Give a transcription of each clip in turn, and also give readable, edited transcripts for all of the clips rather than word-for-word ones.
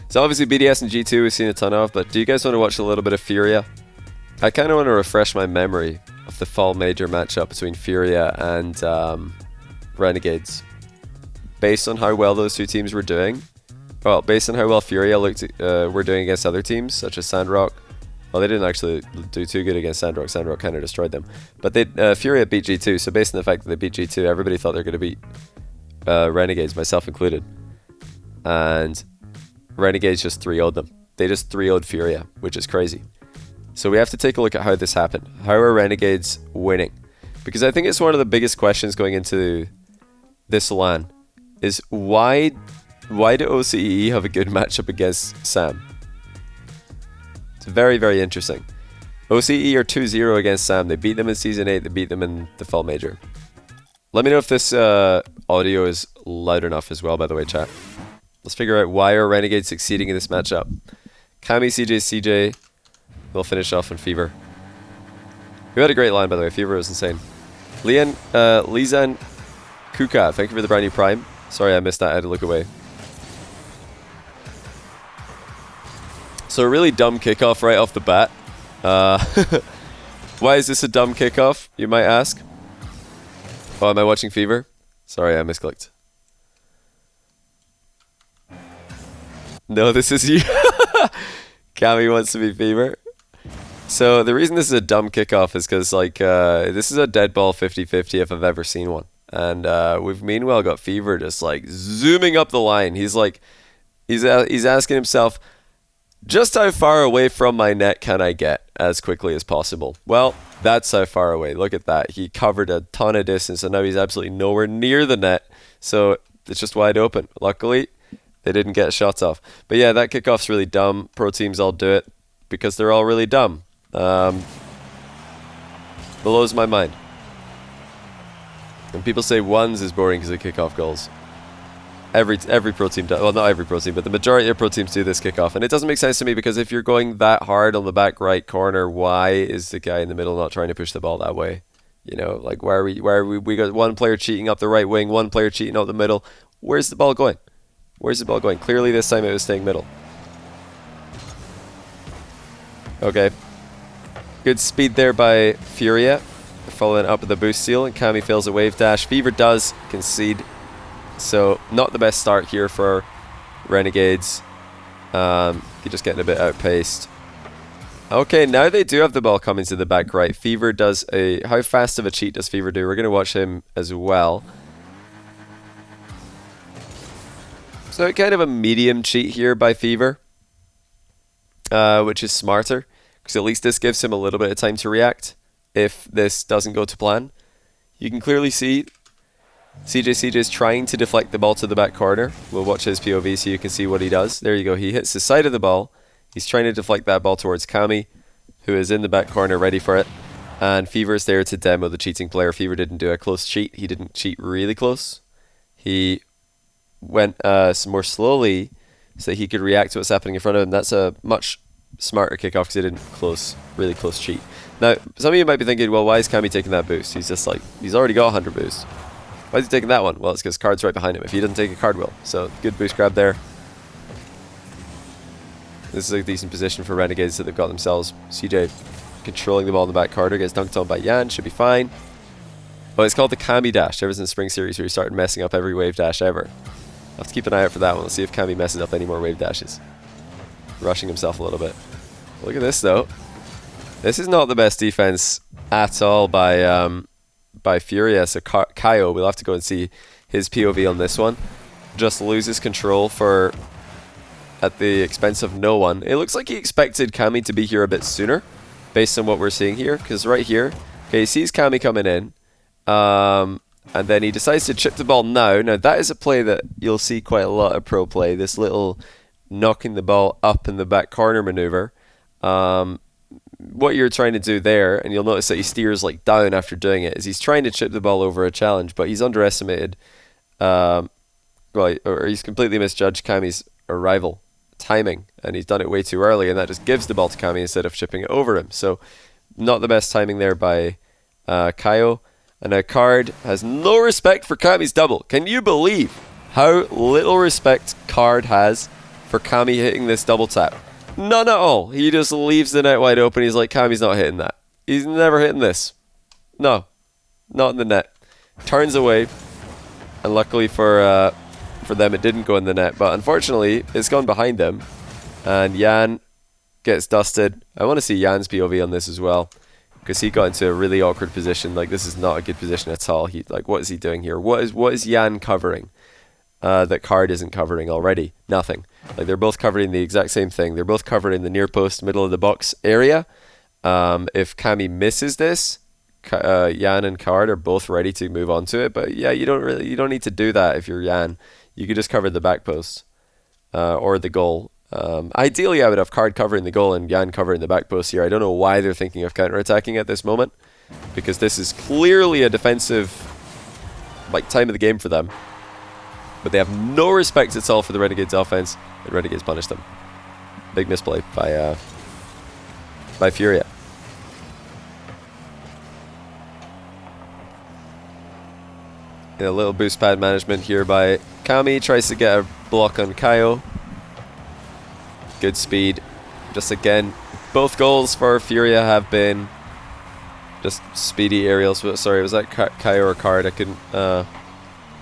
So obviously BDS and G2 we've seen a ton of, but do you guys want to watch a little bit of Furia? I kind of want to refresh my memory of the fall major matchup between Furia and Renegades. Based on how well those two teams were doing, well, based on how well Furia were doing against other teams, such as Sandrock. Well, they didn't actually do too good against Sandrock. Sandrock kind of destroyed them. But Furia beat G2, so based on the fact that they beat G2, everybody thought they were going to beat Renegades, myself included. And Renegades just 3-0'd them. They just 3-0'd Furia, which is crazy. So we have to take a look at how this happened. How are Renegades winning? Because I think it's one of the biggest questions going into this LAN is why do OCE have a good matchup against SAM? It's very, very interesting. OCE are 2-0 against SAM. They beat them in Season 8. They beat them in the Fall Major. Let me know if this audio is loud enough as well, by the way, chat. Let's figure out why are Renegades succeeding in this matchup. Kami, CJ will finish off on Fever. We had a great line, by the way. Fever was insane. Lizan Kuka, thank you for the brand new Prime. Sorry I missed that. I had to look away. So a really dumb kickoff right off the bat. Why is this a dumb kickoff, you might ask? Oh, am I watching Fever? Sorry, I misclicked. No, this is you. Kami wants to be Fever. So the reason this is a dumb kickoff is because this is a dead ball 50-50 if I've ever seen one. And we've meanwhile got Fever just like zooming up the line. He's like, he's asking himself, just how far away from my net can I get as quickly as possible? Well, that's how far away. Look at that. He covered a ton of distance and now he's absolutely nowhere near the net. So it's just wide open. Luckily, they didn't get shots off. But yeah, that kickoff's really dumb. Pro teams all do it because they're all really dumb. Blows my mind. When people say ones is boring because of kickoff goals. Every pro team does. Well, not every pro team, but the majority of pro teams do this kickoff. And it doesn't make sense to me because if you're going that hard on the back right corner, why is the guy in the middle not trying to push the ball that way? You know, like why are we got one player cheating up the right wing, one player cheating up the middle. Where's the ball going? Where's the ball going? Clearly this time it was staying middle. Okay. Good speed there by Furia. Following up with the boost seal, and Kami fails a wave dash. Fever does concede. So not the best start here for Renegades. You're just getting a bit outpaced. Okay, now they do have the ball coming to the back right. Fever does a... How fast of a cheat does Fever do? We're going to watch him as well. So kind of a medium cheat here by Fever. Which is smarter. Because at least this gives him a little bit of time to react. If this doesn't go to plan. You can clearly see CJ is trying to deflect the ball to the back corner. We'll watch his POV so you can see what he does. There you go. He hits the side of the ball. He's trying to deflect that ball towards Kami, who is in the back corner ready for it. And Fever is there to demo the cheating player. Fever didn't do a close cheat. He didn't cheat really close. He went more slowly so he could react to what's happening in front of him. That's a much smarter kickoff because he didn't really close cheat. Now, some of you might be thinking, well, why is Kami taking that boost? He's just like, he's already got 100 boost. Why is he taking that one? Well, it's because card's right behind him. If he doesn't take a card will. So, good boost grab there. This is a decent position for Renegades that they've got themselves. CJ controlling the ball in the back corner, gets dunked on by Yan, should be fine. Oh, it's called the Kami dash. Ever since Spring Series, where he started messing up every wave dash ever. I'll have to keep an eye out for that one. Let's see if Kami messes up any more wave dashes. Rushing himself a little bit. Look at this, though. This is not the best defense at all by Furia. So Kaio, we'll have to go and see his POV on this one. Just loses control at the expense of no one. It looks like he expected Kami to be here a bit sooner, based on what we're seeing here. Because right here, okay, he sees Kami coming in, and then he decides to chip the ball now. Now that is a play that you'll see quite a lot of pro play. This little knocking the ball up in the back corner maneuver. What you're trying to do there, and you'll notice that he steers like down after doing it, is he's trying to chip the ball over a challenge, but he's underestimated, or he's completely misjudged Kami's arrival timing, and he's done it way too early, and that just gives the ball to Kami instead of chipping it over him. So not the best timing there by Kaio. And now Card has no respect for Kami's double. Can you believe how little respect Card has for Kami hitting this double tap. None at all. He just leaves the net wide open. He's like, Kami's not hitting that. He's never hitting this. No, not in the net. Turns away, and luckily for them, it didn't go in the net. But unfortunately, it's gone behind them, and Jan gets dusted. I want to see Jan's POV on this as well, because he got into a really awkward position. Like, this is not a good position at all. He, like, what is he doing here? What is Jan covering that Card isn't covering already? Nothing. Like, they're both covering the exact same thing. They're both covering the near post, middle of the box area. If Kami misses this, Jan and Card are both ready to move on to it. But yeah, you don't need to do that if you're Jan. You could just cover the back post or the goal. Ideally, I would have Card covering the goal and Jan covering the back post here. I don't know why they're thinking of counterattacking at this moment, because this is clearly a defensive time of the game for them. But they have no respect at all for the Renegades offense, and Renegades punish them. Big misplay by Furia. A little boost pad management here by Kami. Tries to get a block on Kaio. Good speed. Just again, both goals for Furia have been just speedy aerials. Sorry, was that Kaio or Card? I couldn't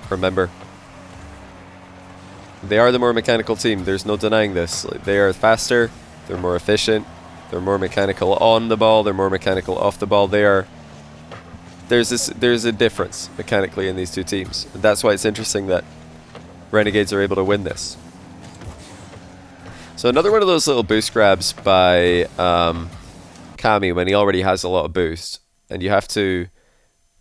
remember. They are the more mechanical team. There's no denying this. They are faster. They're more efficient. They're more mechanical on the ball. They're more mechanical off the ball. There's a difference mechanically in these two teams. And that's why it's interesting that Renegades are able to win this. So another one of those little boost grabs by Kami when he already has a lot of boost. And you have to...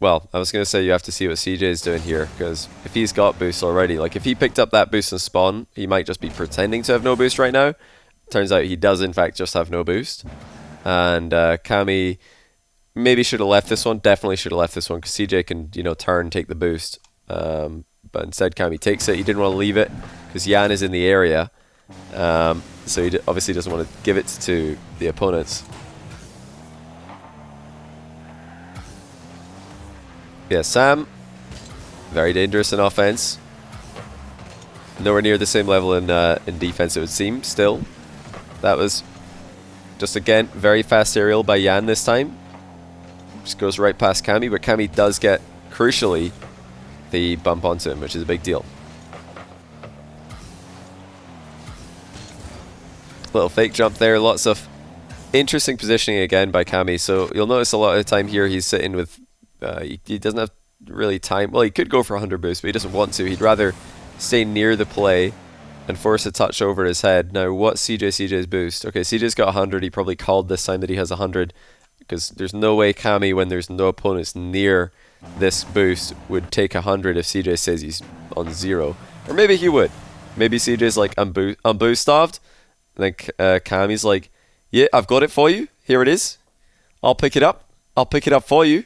Well, I was going to say you have to see what CJ is doing here, because if he's got boost already, like if he picked up that boost and spawn, he might just be pretending to have no boost right now. Turns out he does in fact just have no boost. And Kami maybe should have left this one, definitely should have left this one, because CJ can, turn, take the boost. But instead Kami takes it. He didn't want to leave it, because Jan is in the area. So he obviously doesn't want to give it to the opponents. Yeah, Sam, very dangerous in offense. Nowhere near the same level in defense, it would seem, still. That was just, again, very fast aerial by Jan this time. Just goes right past Kami, but Kami does get, crucially, the bump onto him, which is a big deal. Little fake jump there, lots of interesting positioning again by Kami. So you'll notice a lot of the time here he's sitting with... he doesn't have really time. Well, he could go for 100 boost, but he doesn't want to. He'd rather stay near the play and force a touch over his head. Now, what's CJ's boost? Okay, CJ's got 100. He probably called this time that he has 100, because there's no way Kami, when there's no opponents near this boost, would take 100 if CJ says he's on 0. Or maybe he would. Maybe CJ's like, I'm boost starved. Like Kami's like, yeah, I've got it for you. Here it is. I'll pick it up. I'll pick it up for you.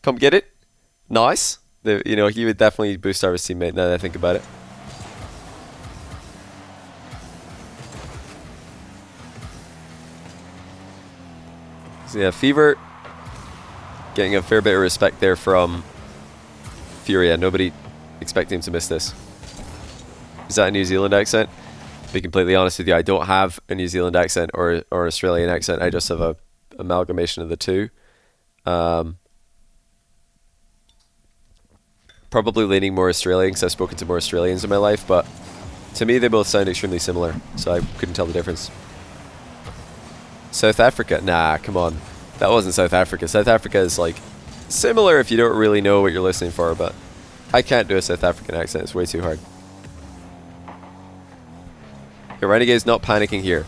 Come get it. Nice. He would definitely boost our teammate now that I think about it. So yeah, Fever getting a fair bit of respect there from Furia. Nobody expecting him to miss this. Is that a New Zealand accent? To be completely honest with you, I don't have a New Zealand accent or an Australian accent. I just have a amalgamation of the two. Probably leaning more Australian, because I've spoken to more Australians in my life, but to me they both sound extremely similar, so I couldn't tell the difference. South Africa? Nah, come on. That wasn't South Africa. South Africa is like similar if you don't really know what you're listening for, but I can't do a South African accent. It's way too hard. The Renegades not panicking here.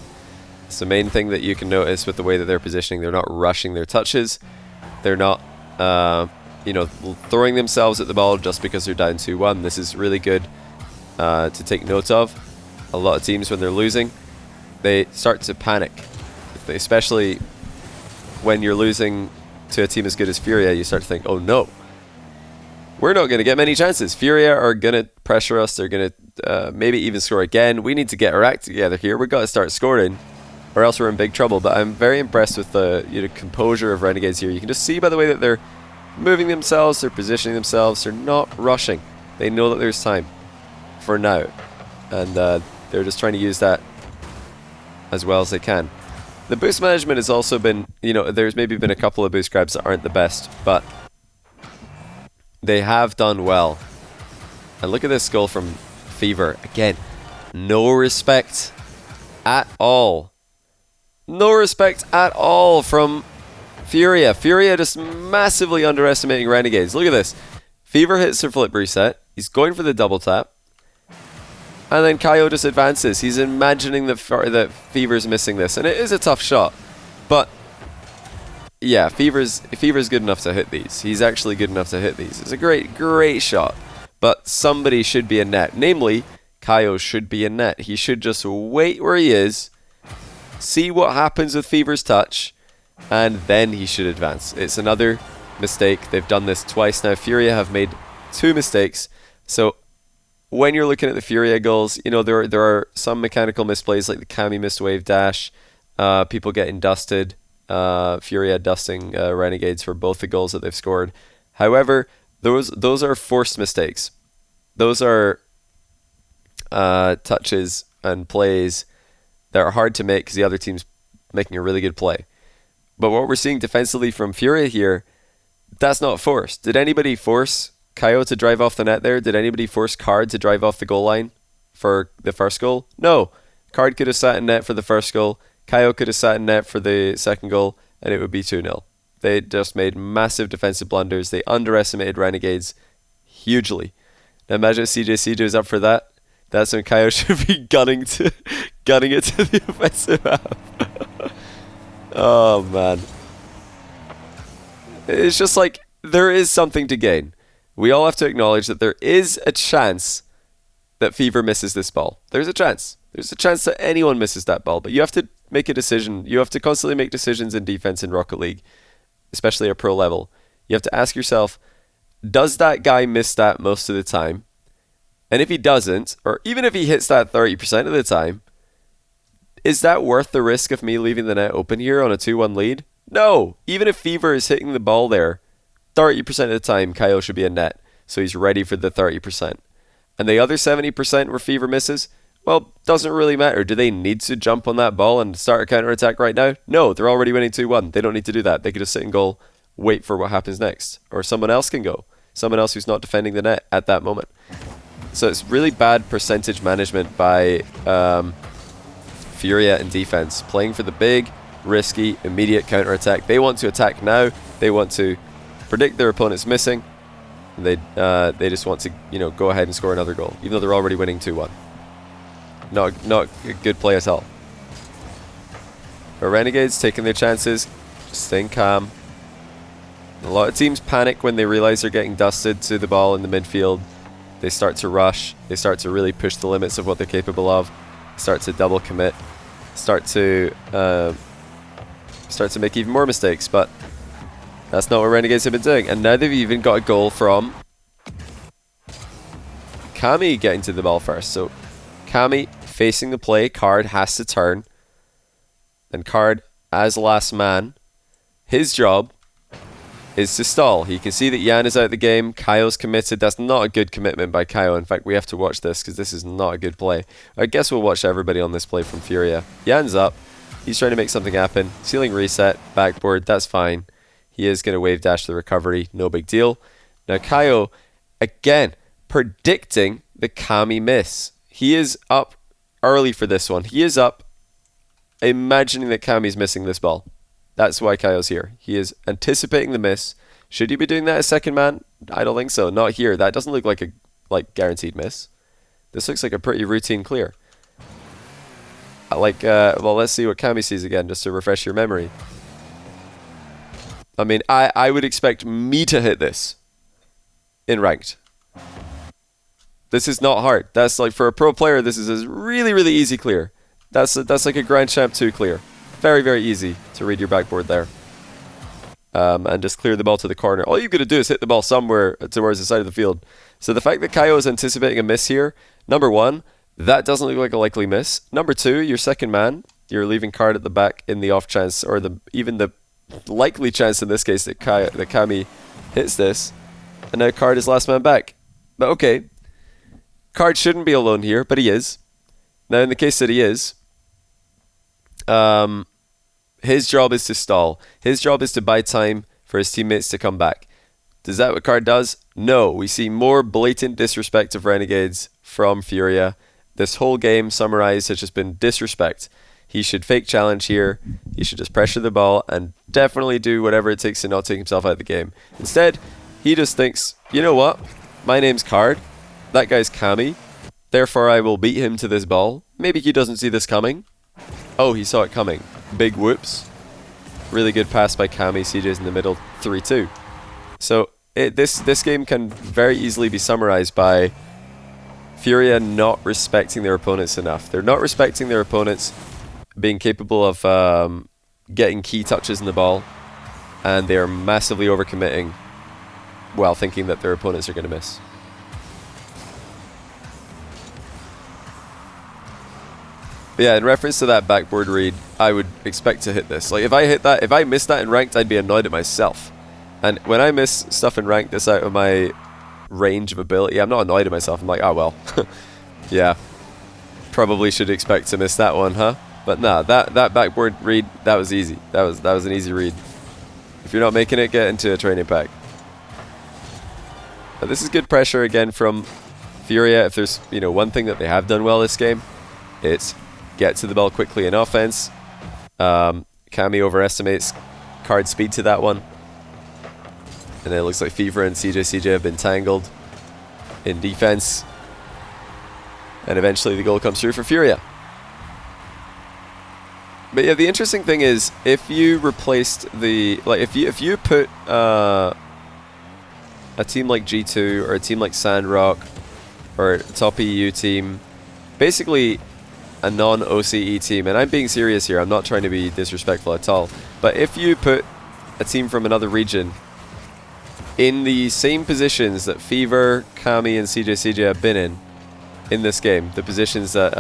It's the main thing that you can notice with the way that they're positioning. They're not rushing their touches. They're not, throwing themselves at the ball just because they're down 2-1. This is really good to take note of. A lot of teams, when they're losing, they start to panic. Especially when you're losing to a team as good as Furia, you start to think, oh no, we're not going to get many chances. Furia are going to pressure us. They're going to maybe even score again. We need to get our act together here. We've got to start scoring, or else we're in big trouble. But I'm very impressed with the composure of Renegades here. You can just see by the way that they're moving themselves, they're positioning themselves, they're not rushing. They know that there's time for now. And They're just trying to use that as well as they can. The boost management has also been, you know, there's maybe been a couple of boost grabs that aren't the best, but they have done well. And look at this goal from Fever. Again, no respect at all. No respect at all from Furia. Furia just massively underestimating Renegades. Look at this. Fever hits her flip reset. He's going for the double tap. And then Kaio just advances. He's imagining that Fever's missing this. And it is a tough shot. But yeah, Fever's good enough to hit these. He's actually good enough to hit these. It's a great shot. But somebody should be in net. Namely, Kaio should be in net. He should just wait where he is, see what happens with Fever's touch, and then he should advance. It's another mistake. They've done this twice now. Furia have made 2 mistakes. So when you're looking at the Furia goals, you know, there are some mechanical misplays like the Kami missed wave dash, people getting dusted, Furia dusting Renegades for both the goals that they've scored. However, those are forced mistakes. Those are touches and plays that are hard to make because the other team's making a really good play. But what we're seeing defensively from Furia here, that's not forced. Did anybody force Kaio to drive off the net there? Did anybody force Card to drive off the goal line for the first goal? No. Card could have sat in net for the first goal. Kaio could have sat in net for the second goal, and it would be 2-0. They just made massive defensive blunders. They underestimated Renegades hugely. Now imagine if CJ is up for that. That's when Kaio should be gunning it to the offensive half. Oh man. It's just like, there is something to gain. We all have to acknowledge that there is a chance that Fever misses this ball. There's a chance. There's a chance that anyone misses that ball, but you have to make a decision. You have to constantly make decisions in defense in Rocket League, especially at pro level. You have to ask yourself, does that guy miss that most of the time? And if he doesn't, or even if he hits that 30% of the time, is that worth the risk of me leaving the net open here on a 2-1 lead? No! Even if Fever is hitting the ball there, 30% of the time, Kaio should be in net. So he's ready for the 30%. And the other 70% where Fever misses, well, doesn't really matter. Do they need to jump on that ball and start a counter-attack right now? No, they're already winning 2-1. They don't need to do that. They could just sit in goal, wait for what happens next. Or someone else can go. Someone else who's not defending the net at that moment. So it's really bad percentage management by Furia in defense. Playing for the big, risky, immediate counter-attack. They want to attack now. They want to predict their opponent's missing. And they just want to, you know, go ahead and score another goal, even though they're already winning 2-1. Not a good play at all. But Renegades taking their chances, just staying calm. A lot of teams panic when they realize they're getting dusted to the ball in the midfield. They start to rush. They start to really push the limits of what they're capable of. Start to double commit. Start to make even more mistakes. But that's not what Renegades have been doing. And now they've even got a goal from Kami getting to the ball first. So Kami facing the play. Card has to turn. And Card, as last man, his job is to stall. He can see that Yan is out of the game. Kaio's committed. That's not a good commitment by Kaio. In fact, we have to watch this because this is not a good play. I guess we'll watch everybody on this play from Furia. Yan's up. He's trying to make something happen. Ceiling reset. Backboard. That's fine. He is going to wave dash the recovery. No big deal. Now Kaio, again, predicting the Kami miss. He is up early for this one. He is up imagining that Kami's missing this ball. That's why Kaio's here. He is anticipating the miss. Should you be doing that as second man? I don't think so. Not here. That doesn't look like a guaranteed miss. This looks like a pretty routine clear. Well, let's see what Kami sees again, just to refresh your memory. I mean, I would expect me to hit this in ranked. This is not hard. That's like, for a pro player, this is a really, really easy clear. That's like a Grand Champ 2 clear. Very, very easy to read your backboard there. And just clear the ball to the corner. All you've got to do is hit the ball somewhere towards the side of the field. So the fact that Kaio is anticipating a miss here, number one, that doesn't look like a likely miss. Number two, your second man, you're leaving Card at the back in the off chance, or even the likely chance in this case that Kami hits this. And now Card is last man back. But okay, Card shouldn't be alone here, but he is. Now, in the case that he is, his job is to stall. His job is to buy time for his teammates to come back. Is that what Card does? No. We see more blatant disrespect of Renegades from Furia. This whole game, summarized, has just been disrespect. He should fake challenge here. He should just pressure the ball and definitely do whatever it takes to not take himself out of the game. Instead, he just thinks, you know what? My name's Card. That guy's Kami. Therefore, I will beat him to this ball. Maybe he doesn't see this coming. Oh, he saw it coming. Big whoops. Really good pass by Kami. CJ's in the middle. 3-2. So this game can very easily be summarized by Furia not respecting their opponents enough. They're not respecting their opponents being capable of getting key touches in the ball, and they are massively overcommitting while thinking that their opponents are going to miss. But yeah, in reference to that backboard read, I would expect to hit this. Like, if I hit that, if I missed that in ranked, I'd be annoyed at myself. And when I miss stuff in ranked that's out of my range of ability, I'm not annoyed at myself. I'm like, oh well. Yeah, probably should expect to miss that one, huh? But nah, that backboard read, that was easy. That was an easy read. If you're not making it, get into a training pack. But this is good pressure again from Furia. If there's, you know, one thing that they have done well this game, it's get to the ball quickly in offense. Kami overestimates Card speed to that one. And then it looks like Fever and CJ have been tangled in defense. And eventually the goal comes through for Furia. But yeah, the interesting thing is, if you replaced the, like, if you put a team like G2 or a team like Sandrock or a top EU team, basically a non-OCE team, and I'm being serious here, I'm not trying to be disrespectful at all, but if you put a team from another region in the same positions that Fever, Kami, and CJ have been in this game, the positions that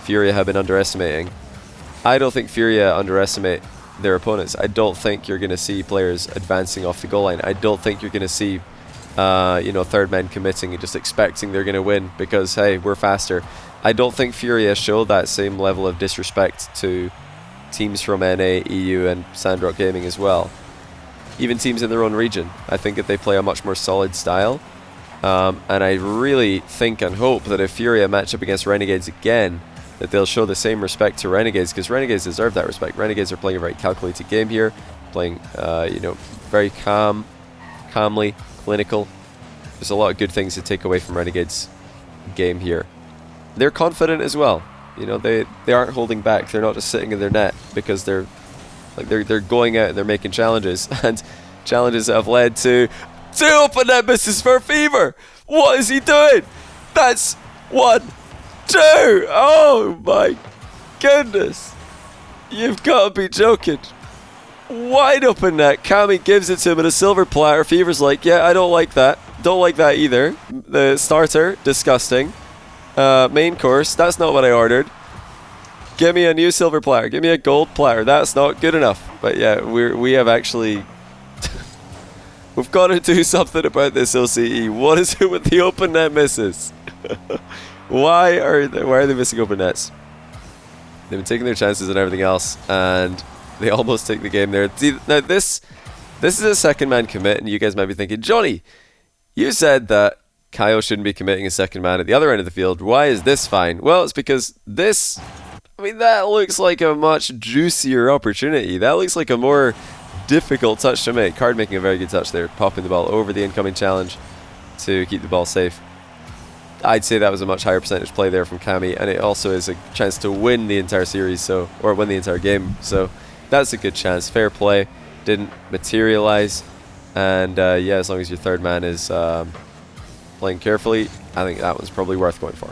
Furia have been underestimating, I don't think Furia underestimate their opponents. I don't think you're going to see players advancing off the goal line. I don't think you're going to see, you know, third men committing and just expecting they're going to win because, hey, we're faster. I don't think Furia show that same level of disrespect to teams from NA, EU, and Sandrock Gaming as well. Even teams in their own region. I think that they play a much more solid style. And I really think and hope that if Furia match up against Renegades again, that they'll show the same respect to Renegades, because Renegades deserve that respect. Renegades are playing a very calculated game here, playing, you know, very calmly, clinical. There's a lot of good things to take away from Renegades' game here. They're confident as well. You know, they aren't holding back. They're not just sitting in their net because they're going out and they're making challenges, and challenges that have led to 2 open net misses for Fever. What is he doing? That's 1, 2. Oh my goodness. You've got to be joking. Wide open net. Kami gives it to him in a silver platter. Fever's like, yeah, I don't like that. Don't like that either. The starter, disgusting. Main course, that's not what I ordered. Give me a new silver platter. Give me a gold platter. That's not good enough. But yeah, we have actually we've got to do something about this OCE. What is it with the open net misses? Why are they missing open nets? They've been taking their chances and everything else, and they almost take the game there. See, now this is a second man commit, and you guys might be thinking, Johnny, you said that Kaio shouldn't be committing a second man at the other end of the field. Why is this fine? Well, it's because this, I mean, that looks like a much juicier opportunity. That looks like a more difficult touch to make. Card making a very good touch there, popping the ball over the incoming challenge to keep the ball safe. I'd say that was a much higher percentage play there from Kami, and it also is a chance to win the entire series, or win the entire game. So that's a good chance. Fair play. Didn't materialize. And yeah, as long as your third man is playing carefully, I think that one's probably worth going for.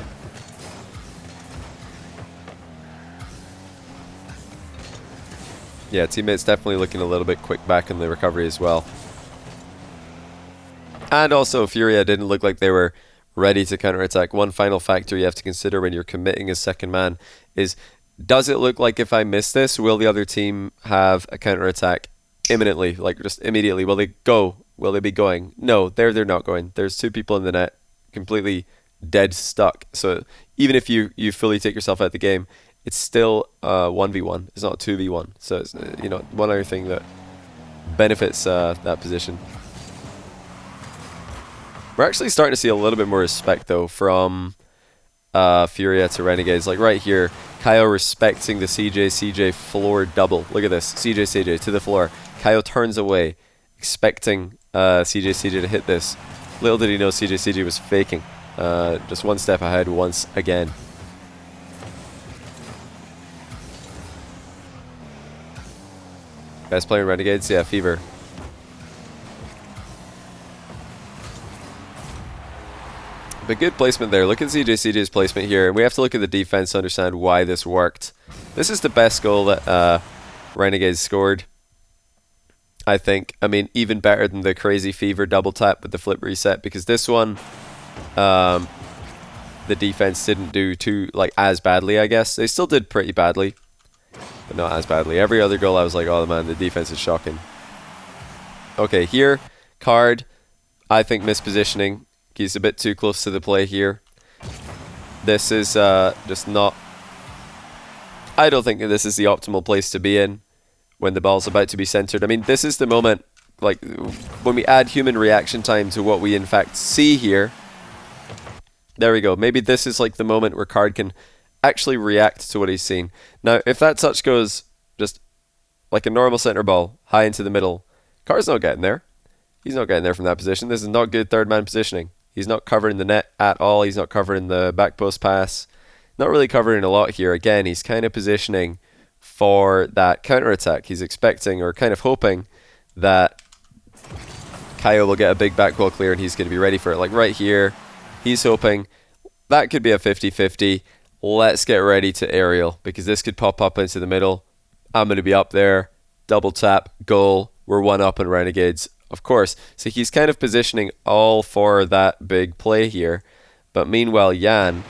Yeah, teammates definitely looking a little bit quick back in the recovery as well. And also, Furia didn't look like they were ready to counterattack. One final factor you have to consider when you're committing a second man is, does it look like if I miss this, will the other team have a counterattack imminently, like just immediately? Will they go? Will they be going? No, they're not going. There's 2 people in the net, completely dead stuck. So even if you fully take yourself out of the game, it's still 1v1. It's not a 2v1. So it's, you know, one other thing that benefits that position. We're actually starting to see a little bit more respect though from Furia to Renegades. Like right here, Kaio respecting the CJ floor double. Look at this, CJ to the floor. Kaio turns away, expecting CJ to hit this. Little did he know CJ was faking. Just one step ahead once again. Guys playing Renegades? Yeah, Fever. But good placement there. Look at CJ's placement here. And we have to look at the defense to understand why this worked. This is the best goal that Renegades scored, I think. I mean, even better than the crazy Fever double tap with the flip reset, because this one, the defense didn't do as badly, I guess. They still did pretty badly, but not as badly. Every other goal I was like, oh man, the defense is shocking. Okay, here, Card, I think mispositioning. He's a bit too close to the play here. This is just not... I don't think that this is the optimal place to be in when the ball's about to be centered. I mean, this is the moment, like, when we add human reaction time to what we in fact see here. There we go. Maybe this is like the moment where Card can actually react to what he's seen. Now, if that touch goes just like a normal center ball, high into the middle, Card's not getting there. He's not getting there from that position. This is not good third man positioning. He's not covering the net at all. He's not covering the back post pass. Not really covering a lot here. Again, he's kind of positioning for that counter-attack. He's expecting or kind of hoping that Kaio will get a big back wall clear and he's going to be ready for it. Like right here, he's hoping that could be a 50-50. Let's get ready to aerial because this could pop up into the middle. I'm going to be up there. Double tap, goal. We're 1-up on Renegades. Of course, so he's kind of positioning all for that big play here. But meanwhile, Yan,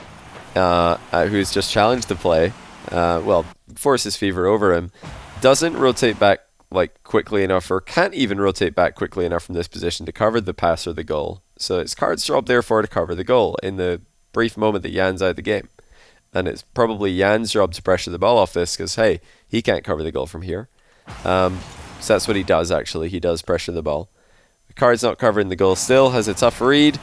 who's just challenged the play, well, forces Fever over him, doesn't rotate back like quickly enough, or can't even rotate back quickly enough from this position to cover the pass or the goal. So it's Card's job, therefore, to cover the goal in the brief moment that Yan's out of the game. And it's probably Yan's job to pressure the ball off this because, hey, he can't cover the goal from here. So that's what he does, actually. He does pressure the ball. The Card's not covering the goal still, has a tough read,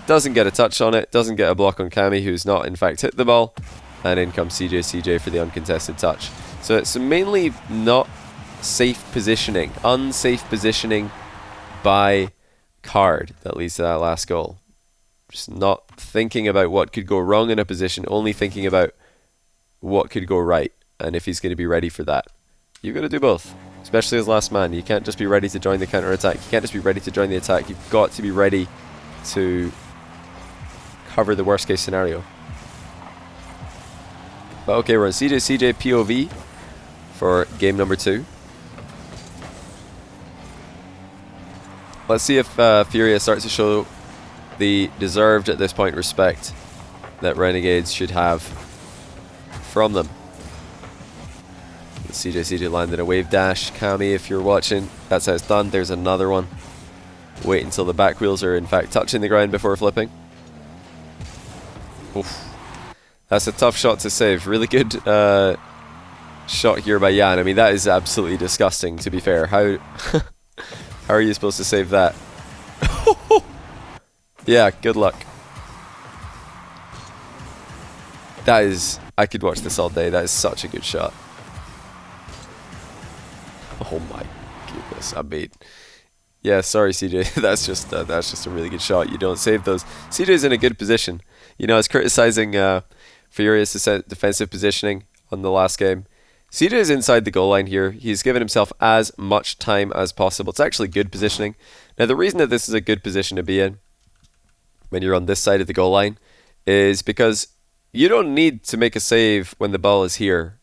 doesn't get a touch on it, doesn't get a block on Cammy, who's not, in fact, hit the ball, and in comes CJ for the uncontested touch. So it's mainly not safe positioning, unsafe positioning by Card that leads to that last goal. Just not thinking about what could go wrong in a position, only thinking about what could go right, and if he's going to be ready for that. You've got to do both, especially as last man. You can't just be ready to join the counter-attack. You can't just be ready to join the attack. You've got to be ready to cover the worst-case scenario. But okay, we're on CJ POV for game number 2. Let's see if Furia starts to show the deserved, at this point, respect that Renegades should have from them. CJ landed a wave dash. Cammy, if you're watching, that's how it's done. There's another one. Wait until the back wheels are in fact touching the ground before flipping. Oof. That's a tough shot to save. Really good shot here by Yan. I mean, that is absolutely disgusting, to be fair. How how are you supposed to save that? Yeah, good luck. That is... I could watch this all day. That is such a good shot. Oh my goodness, I mean, yeah, sorry CJ, that's just a really good shot. You don't save those. CJ's in a good position. You know, I was criticizing Furia's defensive positioning on the last game. CJ's inside the goal line here. He's given himself as much time as possible. It's actually good positioning. Now, the reason that this is a good position to be in when you're on this side of the goal line is because you don't need to make a save when the ball is here.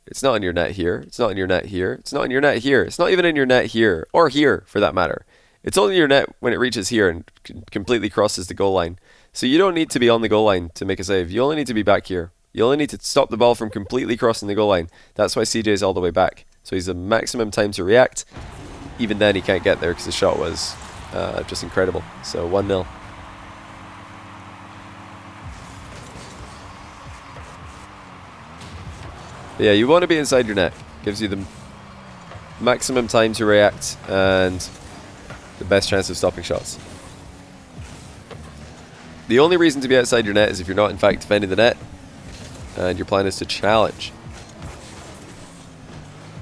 It's not in your net here. It's not in your net here. It's not in your net here. It's not even in your net here, or here for that matter. It's only in your net when it reaches here and completely crosses the goal line. So you don't need to be on the goal line to make a save. You only need to be back here. You only need to stop the ball from completely crossing the goal line. That's why CJ's all the way back. So he's the maximum time to react. Even then he can't get there because the shot was just incredible. So 1-0. But yeah, you want to be inside your net. Gives you the maximum time to react and the best chance of stopping shots. The only reason to be outside your net is if you're not in fact defending the net and your plan is to challenge.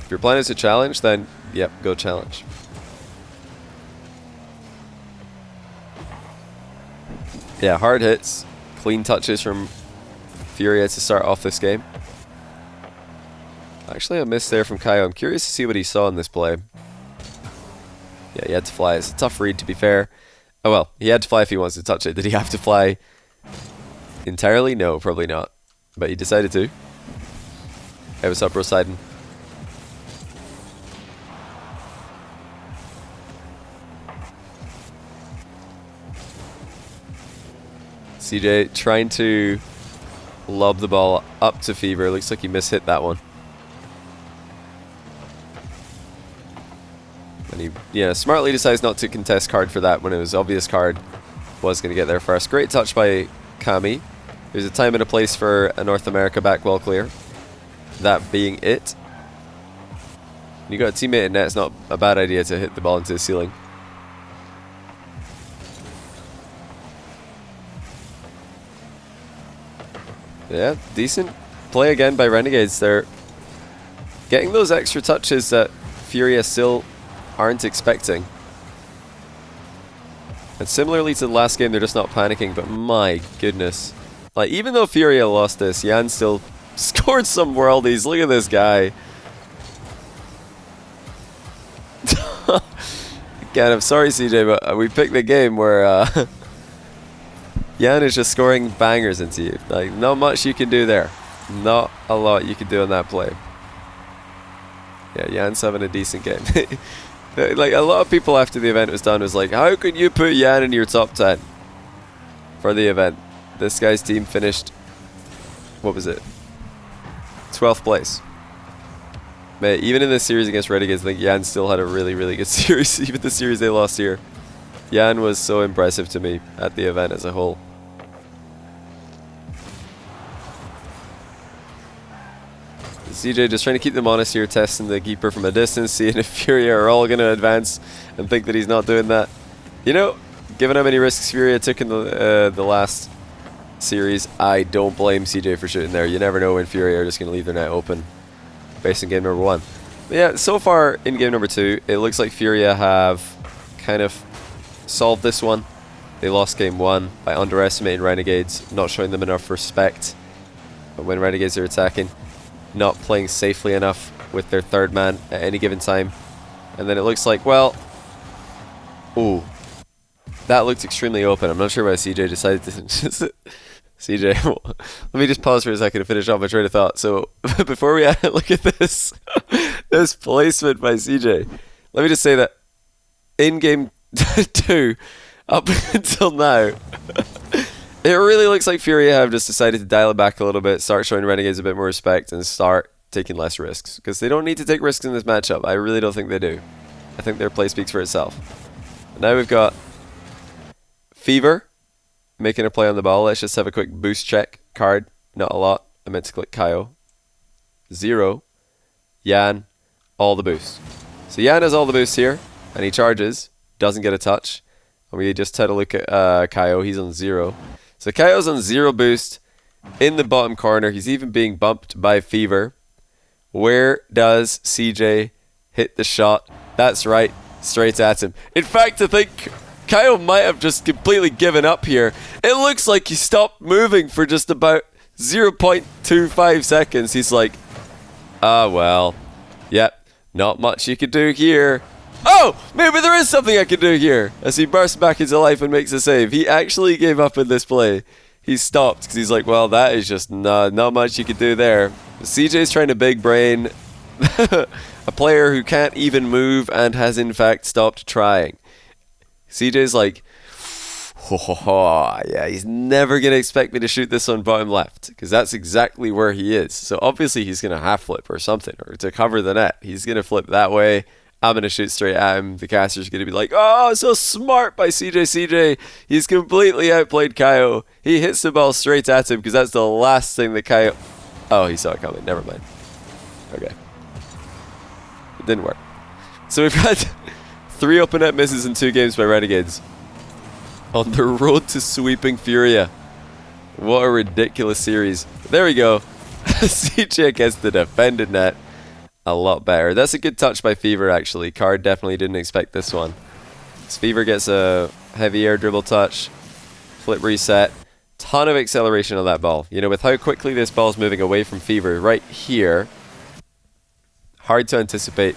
If your plan is to challenge, then yep, go challenge. Yeah, hard hits, clean touches from Furia to start off this game. Actually, a miss there from Kaio. I'm curious to see what he saw in this play. Yeah, he had to fly. It's a tough read, to be fair. Oh well, he had to fly if he wants to touch it. Did he have to fly entirely? No, probably not. But he decided to. Hey, what's up, Rosidon? CJ trying to lob the ball up to Fever. Looks like he mishit that one. And he, yeah, smartly decides not to contest card for that when it was obvious card was going to get there first. Great touch by Kami. There's a time and a place for a North America back wall clear. That being it. You got a teammate in net, it's not a bad idea to hit the ball into the ceiling. Yeah, decent play again by Renegades. They're getting those extra touches that Furia still aren't expecting. And similarly to the last game, they're just not panicking, but my goodness. Like, even though Furia lost this, Jan still scored some worldies. Look at this guy. Again, I'm sorry, CJ, but we picked the game where Jan is just scoring bangers into you. Like, not much you can do there. Not a lot you can do on that play. Yeah, Jan's having a decent game. Like, a lot of people after the event was done was like, how can you put Jan in your top 10 for the event? This guy's team finished, what was it? 12th place. Man, even in this series against Renegades, I think Jan still had a really, really good series. Even the series they lost here. Jan was so impressive to me at the event as a whole. CJ just trying to keep them honest here, testing the keeper from a distance, seeing if Furia are all going to advance and think that he's not doing that. You know, given how many risks Furia took in the last series, I don't blame CJ for shooting there. You never know when Furia are just going to leave their net open based on game number 1. But yeah, so far in game number 2, it looks like Furia have kind of solved this one. They lost game 1 by underestimating Renegades, not showing them enough respect. But when Renegades are attacking, not playing safely enough with their third man at any given time. And then it looks like, well, ooh, that looked extremely open. I'm not sure why CJ decided to CJ, let me just pause for a second to finish off my train of thought. So before we look at this this placement by CJ, let me just say that in game 2 up until now, it really looks like Furia have just decided to dial it back a little bit, start showing Renegades a bit more respect, and start taking less risks. Because they don't need to take risks in this matchup. I really don't think they do. I think their play speaks for itself. And now we've got Fever making a play on the ball. Let's just have a quick boost check. Card, not a lot. I meant to click Kaio. 0. Jan, all the boost. So Jan has all the boost here, and he charges, doesn't get a touch. And we just had a look at Kaio. He's on 0. So Kaio's on 0 boost in the bottom corner. He's even being bumped by Fever. Where does CJ hit the shot? That's right, straight at him. In fact, I think Kaio might have just completely given up here. It looks like he stopped moving for just about 0.25 seconds. He's like, well, yep, not much you could do here. Oh, maybe there is something I can do here. As he bursts back into life and makes a save. He actually gave up in this play. He stopped because he's like, well, that is just not much you could do there. CJ's trying to big brain a player who can't even move and has in fact stopped trying. CJ's like, yeah, he's never going to expect me to shoot this on bottom left because that's exactly where he is. So obviously he's going to half flip or something, or to cover the net. He's going to flip that way. I'm going to shoot straight at him. The caster's going to be like, oh, so smart by CJ. CJ, he's completely outplayed Kaio. He hits the ball straight at him because that's the last thing that Kaio... Oh, he saw it coming. Never mind. Okay. It didn't work. So we've had 3 open net misses in 2 games by Renegades. On the road to sweeping Furia. What a ridiculous series. There we go. CJ gets the defended net a lot better. That's a good touch by Fever, actually. Card definitely didn't expect this one. So Fever gets a heavy air dribble touch. Flip reset. Ton of acceleration on that ball. You know, with how quickly this ball's moving away from Fever right here, hard to anticipate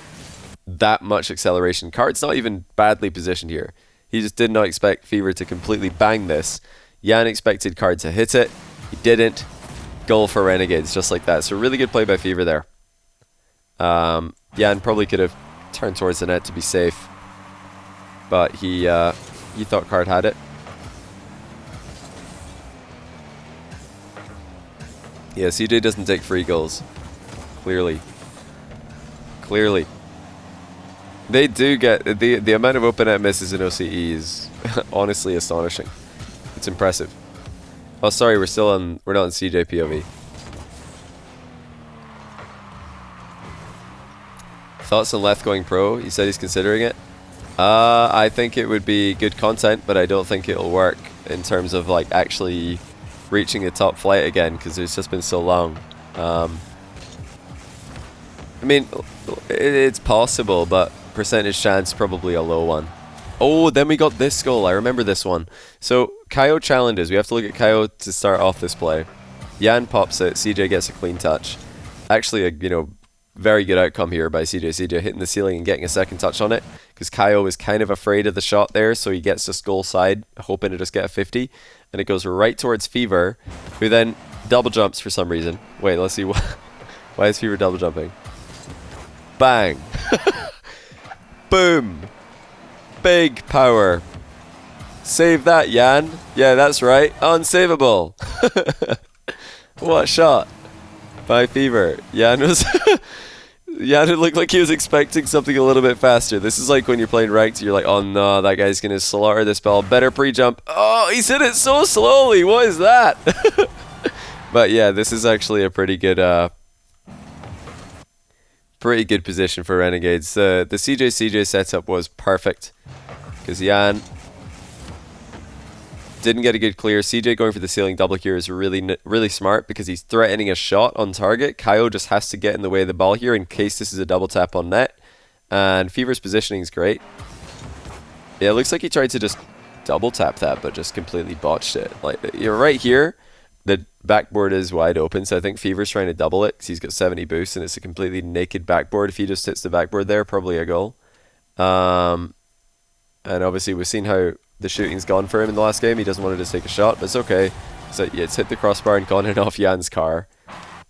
that much acceleration. Card's not even badly positioned here. He just did not expect Fever to completely bang this. Jan expected Card to hit it. He didn't. Goal for Renegades, just like that. So really good play by Fever there. Jan probably could have turned towards the net to be safe, but he thought Card had it. Yeah, CJ doesn't take free goals. Clearly. They do get the amount of open net misses in OCE is honestly astonishing. It's impressive. Oh, sorry, we're not on CJ POV. Thoughts on Leth going pro? He said he's considering it. I think it would be good content, but I don't think it'll work in terms of like actually reaching the top flight again, because it's just been so long. I mean, it's possible, but percentage chance probably a low one. Oh, then we got this goal. I remember this one. So Kaio challenges. We have to look at Kaio to start off this play. Jan pops it. CJ gets a clean touch. Actually, a very good outcome here by CJ. CJ hitting the ceiling and getting a second touch on it, because Kaio was kind of afraid of the shot there, so he gets just goal side, hoping to just get a 50, and it goes right towards Fever, who then double jumps for some reason. Wait, let's see why is Fever double jumping? Bang! Boom! Big power. Save that, Jan. Yeah, that's right. Unsavable. What a shot by Fever. Jan was Jan, it looked like he was expecting something a little bit faster. This is like when you're playing ranked, you're like, oh no, that guy's gonna slaughter this ball. Better pre-jump. Oh, he's hit it so slowly. What is that? But yeah, this is actually a pretty good position for Renegades. The CJ setup was perfect, because Jan didn't get a good clear. CJ going for the ceiling double here is really smart, because he's threatening a shot on target. Kaio just has to get in the way of the ball here in case this is a double tap on net. And Fever's positioning is great. Yeah, it looks like he tried to just double tap that, but just completely botched it. Like, you're right here. The backboard is wide open, so I think Fever's trying to double it because he's got 70 boost, and it's a completely naked backboard. If he just hits the backboard there, probably a goal. And obviously we've seen how the shooting's gone for him in the last game. He doesn't want to just take a shot, but it's okay. So yeah, it's hit the crossbar and gone in off Jan's car.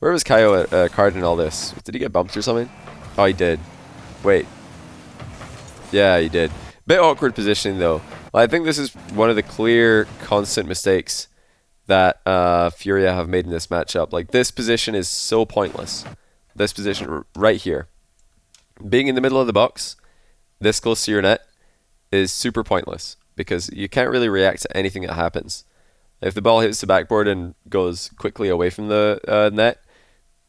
Where was Kaio at Card in all this? Did he get bumped or something? Oh, he did. Wait. Yeah, he did. Bit awkward positioning though. I think this is one of the clear constant mistakes that Furia have made in this matchup. Like, this position is so pointless. This position right here. Being in the middle of the box, this close to your net, is super pointless, because you can't really react to anything that happens. If the ball hits the backboard and goes quickly away from the net,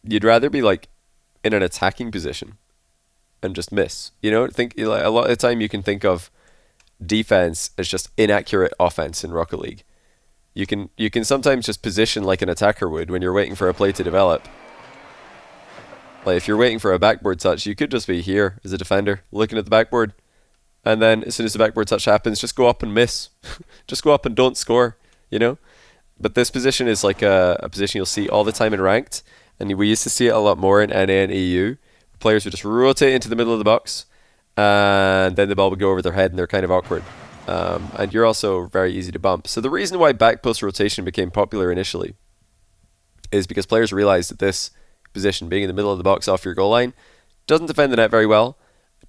you'd rather be like in an attacking position and just miss. You know, a lot of the time you can think of defense as just inaccurate offense in Rocket League. You can sometimes just position like an attacker would when you're waiting for a play to develop. Like, if you're waiting for a backboard touch, you could just be here as a defender looking at the backboard, and then as soon as the backboard touch happens, just go up and miss. Just go up and don't score, you know? But this position is like a position you'll see all the time in ranked, and we used to see it a lot more in NA and EU. Players would just rotate into the middle of the box, and then the ball would go over their head, and they're kind of awkward. And you're also very easy to bump. So the reason why back post rotation became popular initially is because players realized that this position, being in the middle of the box off your goal line, doesn't defend the net very well,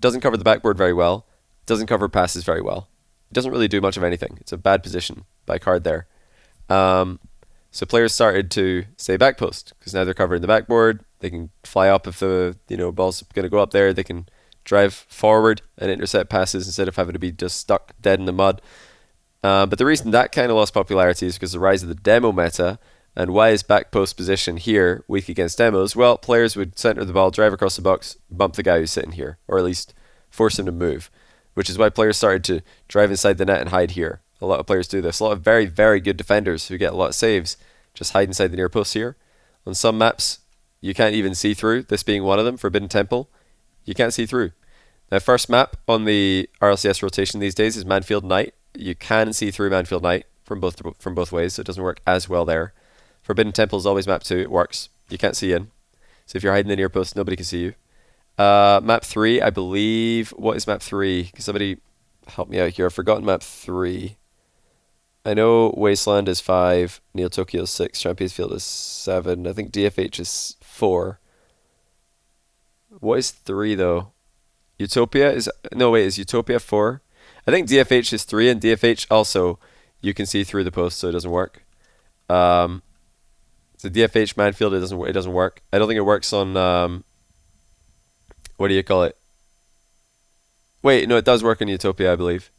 doesn't cover the backboard very well, doesn't cover passes very well. It doesn't really do much of anything. It's a bad position by Card there. So players started to say back post, because now they're covering the backboard. They can fly up if the ball's going to go up there. They can drive forward and intercept passes instead of having to be just stuck dead in the mud. But the reason that kind of lost popularity is because the rise of the demo meta And why is back post position here weak against demos? Well, players would center the ball, drive across the box, bump the guy who's sitting here, or at least force him to move, which is why players started to drive inside the net and hide here. A lot of players do this. A lot of very, very good defenders who get a lot of saves just hide inside the near post here. On some maps, you can't even see through, this being one of them, Forbidden Temple. You can't see through. Now, first map on the RLCS rotation these days is Manfield Knight. You can see through Manfield Knight from both ways, so it doesn't work as well there. Forbidden Temple is always map 2. It works. You can't see in. So if you're hiding in the near post, nobody can see you. Map 3, I believe. What is map 3? Can somebody help me out here? I've forgotten map 3. I know Wasteland is 5. Neo Tokyo is 6. Champions Field is 7. I think DFH is 4. What is 3 though? Utopia is... No, wait. Is Utopia 4? I think DFH is 3, and DFH also you can see through the post, so it doesn't work. So DFH Manfield, it doesn't work. I don't think it works on what do you call it? Wait, no, it does work on Utopia, I believe.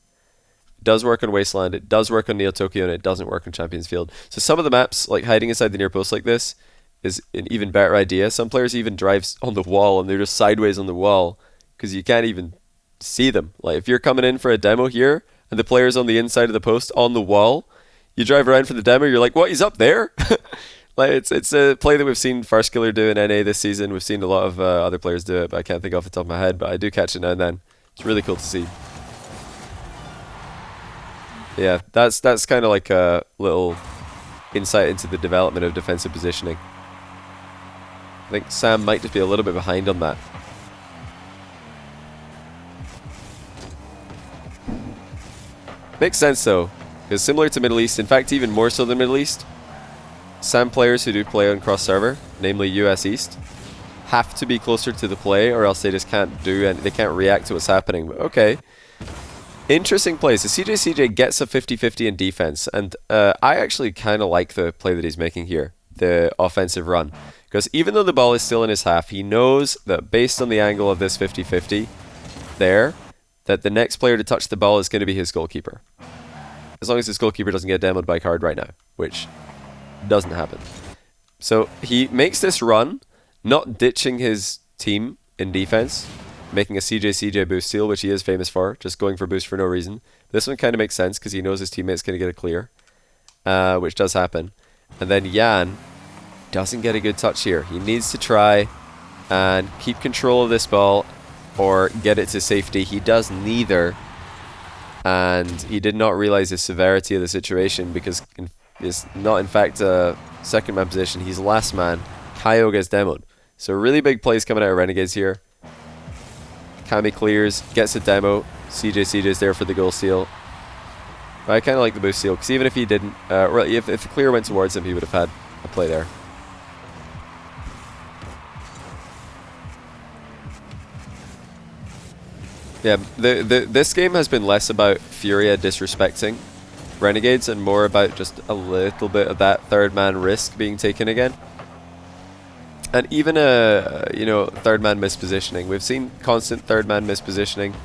It does work on Wasteland, it does work on Neo Tokyo, and it doesn't work on Champions Field. So some of the maps, like hiding inside the near post like this, is an even better idea. Some players even drive on the wall, and they're just sideways on the wall, because you can't even see them. Like if you're coming in for a demo here, and the player's on the inside of the post on the wall, you drive around for the demo, you're like, what, he's up there? Like it's a play that we've seen Farskiller do in NA this season. We've seen a lot of other players do it, but I can't think off the top of my head. But I do catch it now and then. It's really cool to see. Yeah, that's kind of like a little insight into the development of defensive positioning. I think Sam might just be a little bit behind on that. Makes sense though, because similar to Middle East, in fact even more so than Middle East, SAM players who do play on cross server, namely US East, have to be closer to the play or else they just can't do and they can't react to what's happening. But okay. Interesting play. So CJ gets a 50-50 in defense, and I actually kind of like the play that he's making here, the offensive run. Because even though the ball is still in his half, he knows that based on the angle of this 50-50 there, that the next player to touch the ball is going to be his goalkeeper. As long as his goalkeeper doesn't get demoed by card right now, which doesn't happen. So he makes this run, not ditching his team in defense, making a CJ boost steal, which he is famous for, just going for boost for no reason. This one kind of makes sense because he knows his teammate's going to get a clear, which does happen. And then Jan doesn't get a good touch here. He needs to try and keep control of this ball or get it to safety. He does neither, and he did not realize the severity of the situation because is not in fact a second man position. He's last man. Kaio gets demoed. So really big plays coming out of Renegades here. Kami clears, gets a demo. CJ's there for the goal steal. I kind of like the boost steal because even if he didn't, if the clear went towards him, he would have had a play there. Yeah, this game has been less about Furia disrespecting Renegades and more about just a little bit of that third man risk being taken again. And even a third man mispositioning. We've seen constant third man mispositioning,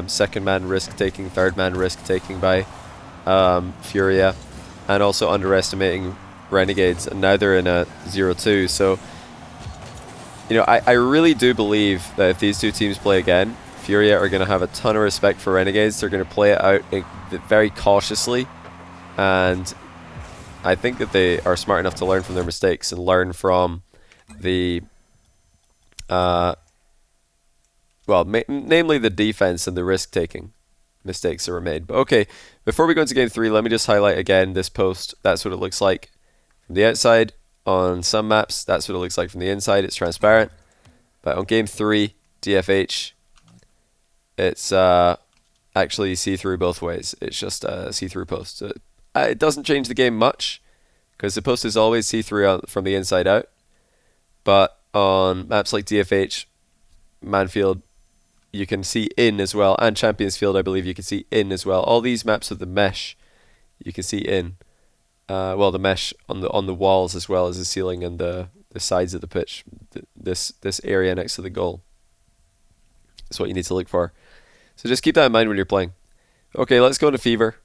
second man risk taking, third man risk taking by Furia, and also underestimating Renegades. And now they're in a 0-2. So I really do believe that if these two teams play again, Furia are going to have a ton of respect for Renegades. They're going to play it out very cautiously, and I think that they are smart enough to learn from their mistakes and learn from the namely the defense and the risk-taking mistakes that were made. But okay, before we go into game 3, let me just highlight again this post. That's what it looks like from the outside. On some maps, that's what it looks like from the inside. It's transparent. But on game 3, DFH, it's actually see-through both ways. It's just a see-through post. It doesn't change the game much because the post is always see-through from the inside out. But on maps like DFH, Manfield, you can see in as well. And Champions Field, I believe you can see in as well. All these maps with the mesh, you can see in. Well, the mesh on the walls as well as the ceiling and the sides of the pitch. This area next to the goal. That's what you need to look for. So just keep that in mind when you're playing. Okay, let's go into Fever.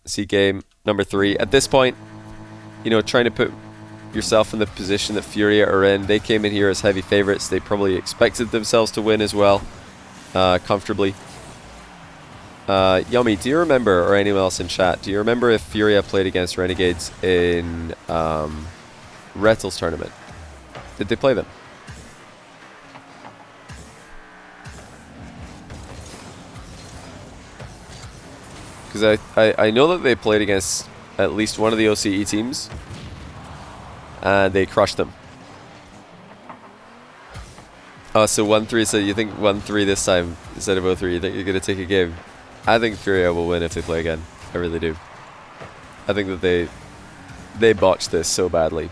See game number 3. At this point, you know, trying to put yourself in the position that Furia are in. They came in here as heavy favorites. They probably expected themselves to win as well, comfortably. Yummy, do you remember, or anyone else in chat, do you remember if Furia played against Renegades in Rettel's tournament? Did they play them? Because I know that they played against at least one of the OCE teams, and they crushed them. Oh, so 1-3, so you think 1-3 this time instead of 0-3, you think you're going to take a game? I think Furia will win if they play again. I really do. I think that they botched this so badly.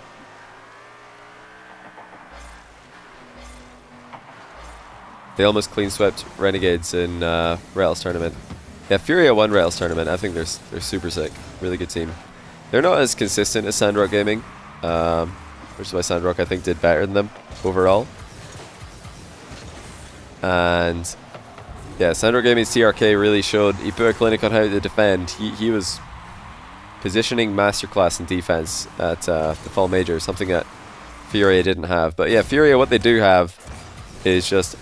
They almost clean swept Renegades in Rails tournament. Yeah, Furia won Rails tournament. I think they're super sick. Really good team. They're not as consistent as Sandrock Gaming, which is why Sandrock I think did better than them overall. And yeah, Sandrock Gaming's TRK really showed. He put a clinic on how to defend. He was positioning masterclass in defense at the Fall Major, something that Furia didn't have. But yeah, Furia, what they do have is just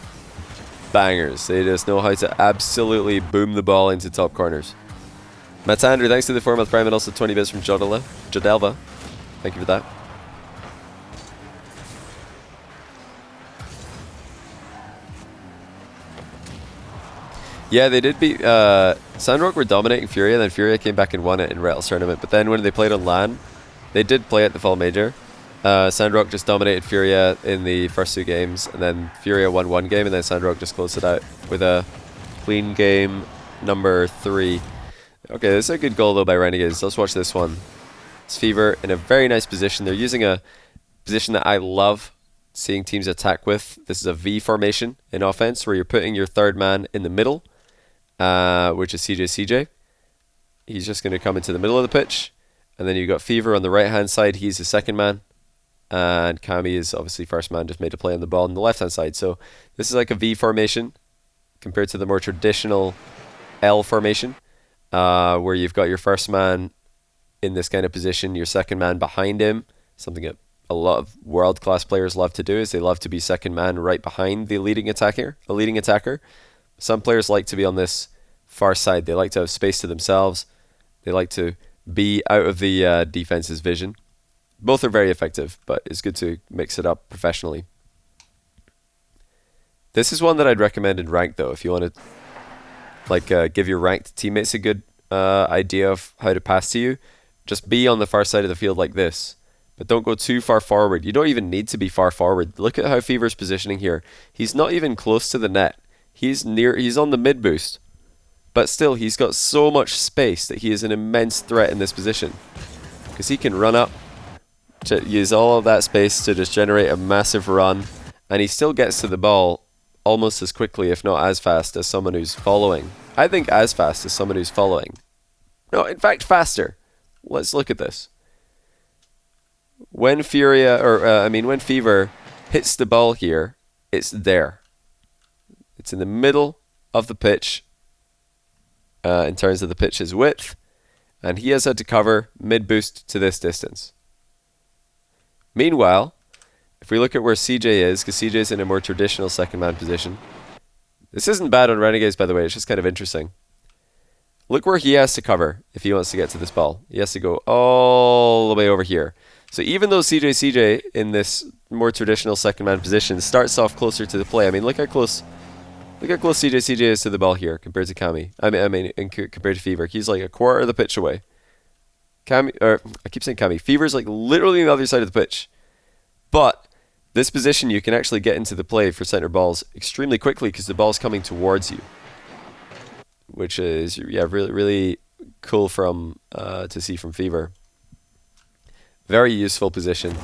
bangers. They just know how to absolutely boom the ball into top corners. Matandru, thanks to the 4-month prime and also 20 bits from Jodelva. Thank you for that. Yeah, they did beat Sandrock were dominating Furia, then Furia came back and won it in Rattle's tournament. But then when they played on LAN, they did play at the Fall Major. Sandrock just dominated Furia in the first 2 games, and then Furia won 1 game, and then Sandrock just closed it out with a clean game number 3. Okay, this is a good goal though by Renegades. Let's watch this one. It's Fever in a very nice position. They're using a position that I love seeing teams attack with. This is a V formation in offense where you're putting your third man in the middle, which is CJ. He's just going to come into the middle of the pitch, and then you've got Fever on the right hand side. He's the second man. And Kami is obviously first man, just made a play on the ball on the left-hand side. So this is like a V formation compared to the more traditional L formation, where you've got your first man in this kind of position, your second man behind him. Something that a lot of world-class players love to do is they love to be second man right behind the leading attacker. Some players like to be on this far side. They like to have space to themselves. They like to be out of the defense's vision. Both are very effective, but it's good to mix it up professionally. This is one that I'd recommend in ranked though, if you want to give your ranked teammates a good idea of how to pass to you. Just be on the far side of the field like this, but don't go too far forward. You don't even need to be far forward. Look at how Fever's positioning here. He's not even close to the net. He's on the mid boost, but still he's got so much space that he is an immense threat in this position because he can run up, to use all of that space to just generate a massive run, and he still gets to the ball almost as quickly, if not as fast, as someone who's following. I think as fast as someone who's following. No, in fact, faster. Let's look at this. When when Fever hits the ball here, it's there. It's in the middle of the pitch in terms of the pitch's width, and he has had to cover mid-boost to this distance. Meanwhile, if we look at where CJ is, because CJ is in a more traditional second man position. This isn't bad on Renegades, by the way. It's just kind of interesting. Look where he has to cover if he wants to get to this ball. He has to go all the way over here. So even though CJ in this more traditional second man position starts off closer to the play. I mean, look how close CJ is to the ball here compared to Kami. Compared to Fever. He's like a quarter of the pitch away. I keep saying Kami. Fever's like literally on the other side of the pitch. But this position, you can actually get into the play for center balls extremely quickly because the ball's coming towards you, which is really really cool to see from Fever. Very useful position,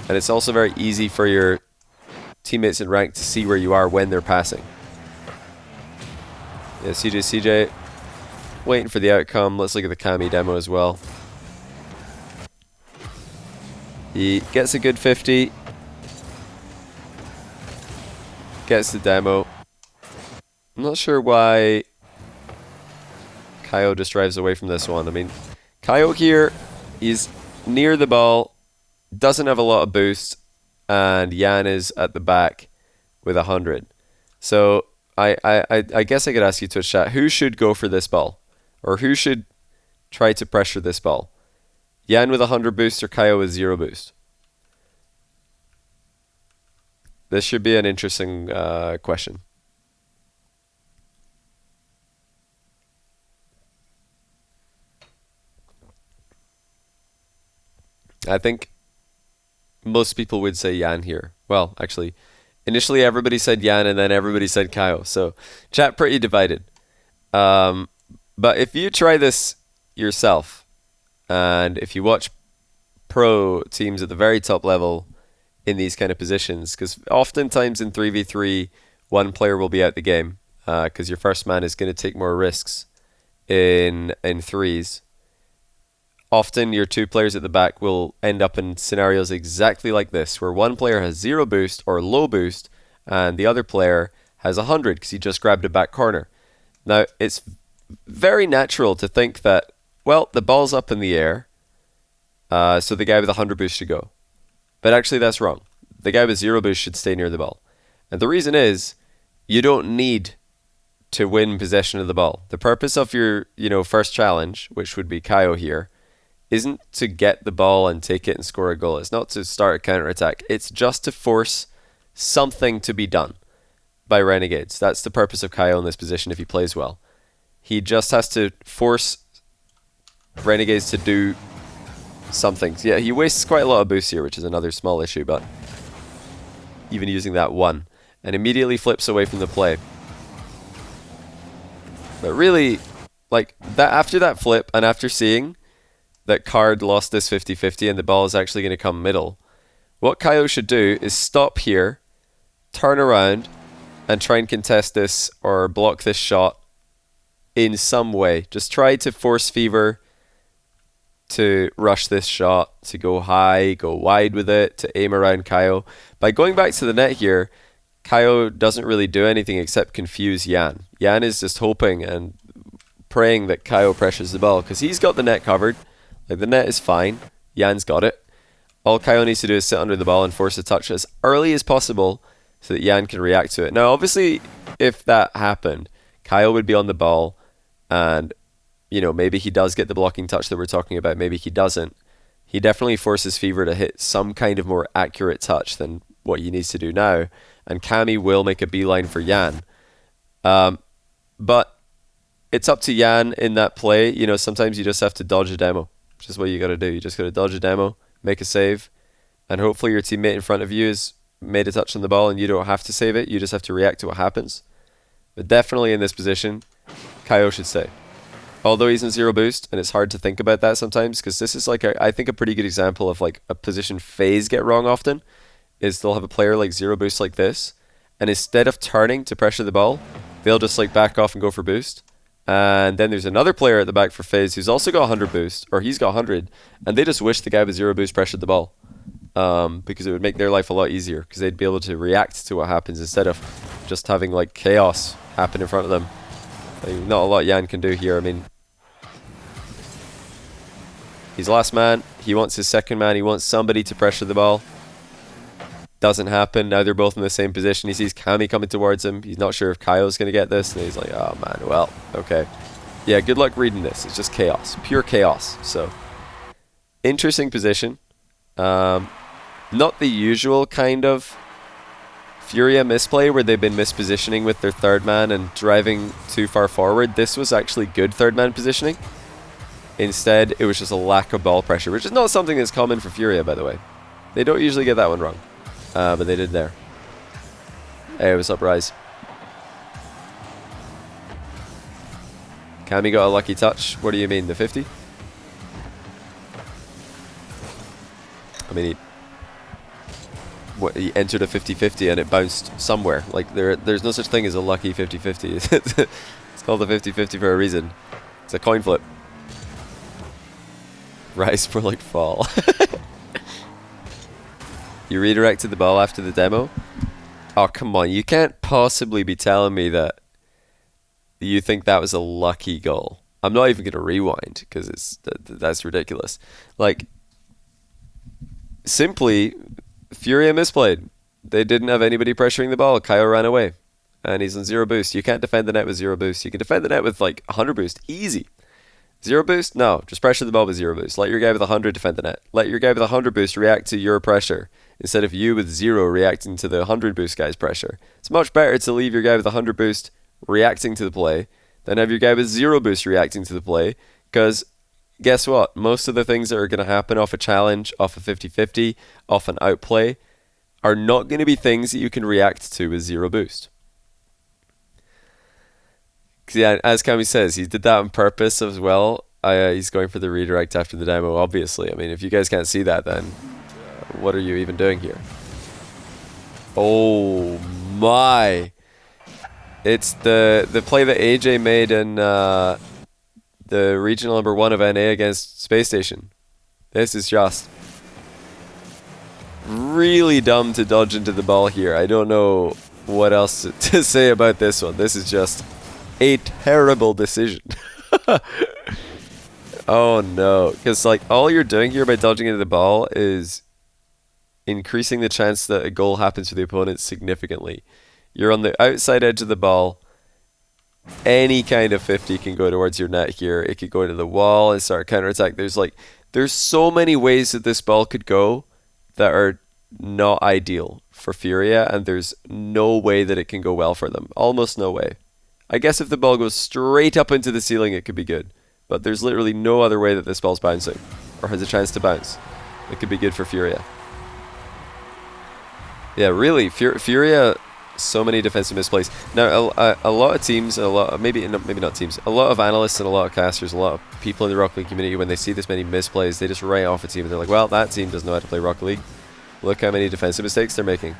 and it's also very easy for your teammates in rank to see where you are when they're passing. Yeah, CJ waiting for the outcome. Let's look at the Kami demo as well. He gets a good 50. Gets the demo. I'm not sure why Kaio just drives away from this one. I mean, Kaio here, he's near the ball, doesn't have a lot of boost, and Jan is at the back with 100. So I guess I could ask you to chat, who should go for this ball? Or who should try to pressure this ball? Jan with 100 boost or Kaio with 0 boost? This should be an interesting question. I think most people would say Jan here. Well, actually, initially everybody said Jan and then everybody said Kaio. So chat pretty divided. But if you try this yourself, and if you watch pro teams at the very top level in these kind of positions, because oftentimes in 3v3, one player will be out the game, because your first man is going to take more risks in threes. Often your two players at the back will end up in scenarios exactly like this, where one player has 0 boost or low boost, and the other player has 100 because he just grabbed a back corner. Now, it's very natural to think that, well, the ball's up in the air, so the guy with 100 boost should go. But actually that's wrong. The guy with 0 boost should stay near the ball. And the reason is, you don't need to win possession of the ball. The purpose of your, first challenge, which would be Kaio here, isn't to get the ball and take it and score a goal. It's not to start a counter-attack. It's just to force something to be done by Renegades. That's the purpose of Kaio in this position if he plays well. He just has to force Renegades to do something. Yeah, he wastes quite a lot of boost here, which is another small issue, but even using that one, and immediately flips away from the play. But really, like, that after that flip, and after seeing that Card lost this 50-50 and the ball is actually going to come middle, what Kaio should do is stop here, turn around, and try and contest this or block this shot in some way. Just try to force Fever to rush this shot, to go high, go wide with it, to aim around Kaio. By going back to the net here, Kaio doesn't really do anything except confuse Jan. Jan is just hoping and praying that Kaio pressures the ball, because he's got the net covered. Like, the net is fine. Jan's got it. All Kaio needs to do is sit under the ball and force a touch as early as possible so that Jan can react to it. Now, obviously, if that happened, Kaio would be on the ball and, maybe he does get the blocking touch that we're talking about. Maybe he doesn't. He definitely forces Fever to hit some kind of more accurate touch than what he needs to do now. And Cammy will make a beeline for Jan. But it's up to Jan in that play. Sometimes you just have to dodge a demo. Which is what you got to do. You just got to dodge a demo, make a save, and hopefully your teammate in front of you has made a touch on the ball and you don't have to save it. You just have to react to what happens. But definitely in this position, Kaio should stay. Although he's in 0 boost, and it's hard to think about that sometimes, because this is I think a pretty good example of like a position FaZe get wrong often, is they'll have a player like 0 boost like this, and instead of turning to pressure the ball, they'll just like back off and go for boost. And then there's another player at the back for FaZe who's also got 100 boost, or he's got 100, and they just wish the guy with 0 boost pressured the ball, because it would make their life a lot easier, because they'd be able to react to what happens instead of just having like chaos happen in front of them. Like, not a lot Jan can do here. I mean, he's last man, he wants his second man, he wants somebody to pressure the ball. Doesn't happen. Now they're both in the same position. He sees Cammy coming towards him. He's not sure if Kaio's going to get this. And he's like, oh man, well, okay. Yeah, good luck reading this. It's just chaos. Pure chaos. So, interesting position. Not the usual kind of Furia misplay where they've been mispositioning with their third man and driving too far forward. This was actually good third man positioning. Instead, it was just a lack of ball pressure, which is not something that's common for Furia, by the way. They don't usually get that one wrong. But they did there. Hey, what's up, Rise? Cammy got a lucky touch. What do you mean, the 50? I mean, he entered a 50-50 and it bounced somewhere. Like, there's no such thing as a lucky 50-50. It's called a 50-50 for a reason. It's a coin flip. Rise for like fall. You redirected the ball after the demo? Oh, come on. You can't possibly be telling me that you think that was a lucky goal. I'm not even going to rewind because that's ridiculous. Like, simply, Furia misplayed. They didn't have anybody pressuring the ball. Kyle ran away. And he's on 0 boost. You can't defend the net with 0 boost. You can defend the net with like 100 boost. Easy. 0 boost? No. Just pressure the ball with 0 boost. Let your guy with 100 defend the net. Let your guy with 100 boost react to your pressure instead of you with 0 reacting to the 100 boost guy's pressure. It's much better to leave your guy with 100 boost reacting to the play than have your guy with 0 boost reacting to the play, because guess what? Most of the things that are going to happen off a challenge, off a 50-50, off an outplay are not going to be things that you can react to with 0 boost. Yeah, as Kami says, he did that on purpose as well. He's going for the redirect after the demo, obviously. I mean, if you guys can't see that, then what are you even doing here? Oh my! It's the play that AJ made in the regional number 1 of NA against Space Station. This is just really dumb to dodge into the ball here. I don't know what else to say about this one. This is just a terrible decision. Oh no, because like all you're doing here by dodging into the ball is increasing the chance that a goal happens for the opponent significantly. You're on the outside edge of the ball. Any kind of 50 can go towards your net here. It could go into the wall and start a counterattack. There's so many ways that this ball could go that are not ideal for Furia, and there's no way that it can go well for them. Almost no way. I guess if the ball goes straight up into the ceiling, it could be good. But there's literally no other way that this ball's bouncing, or has a chance to bounce. It could be good for Furia. Yeah, really, Furia, so many defensive misplays. Now, a lot of teams, maybe not teams, a lot of analysts and a lot of casters, a lot of people in the Rocket League community, when they see this many misplays, they just write off a team and they're like, well, that team doesn't know how to play Rocket League. Look how many defensive mistakes they're making.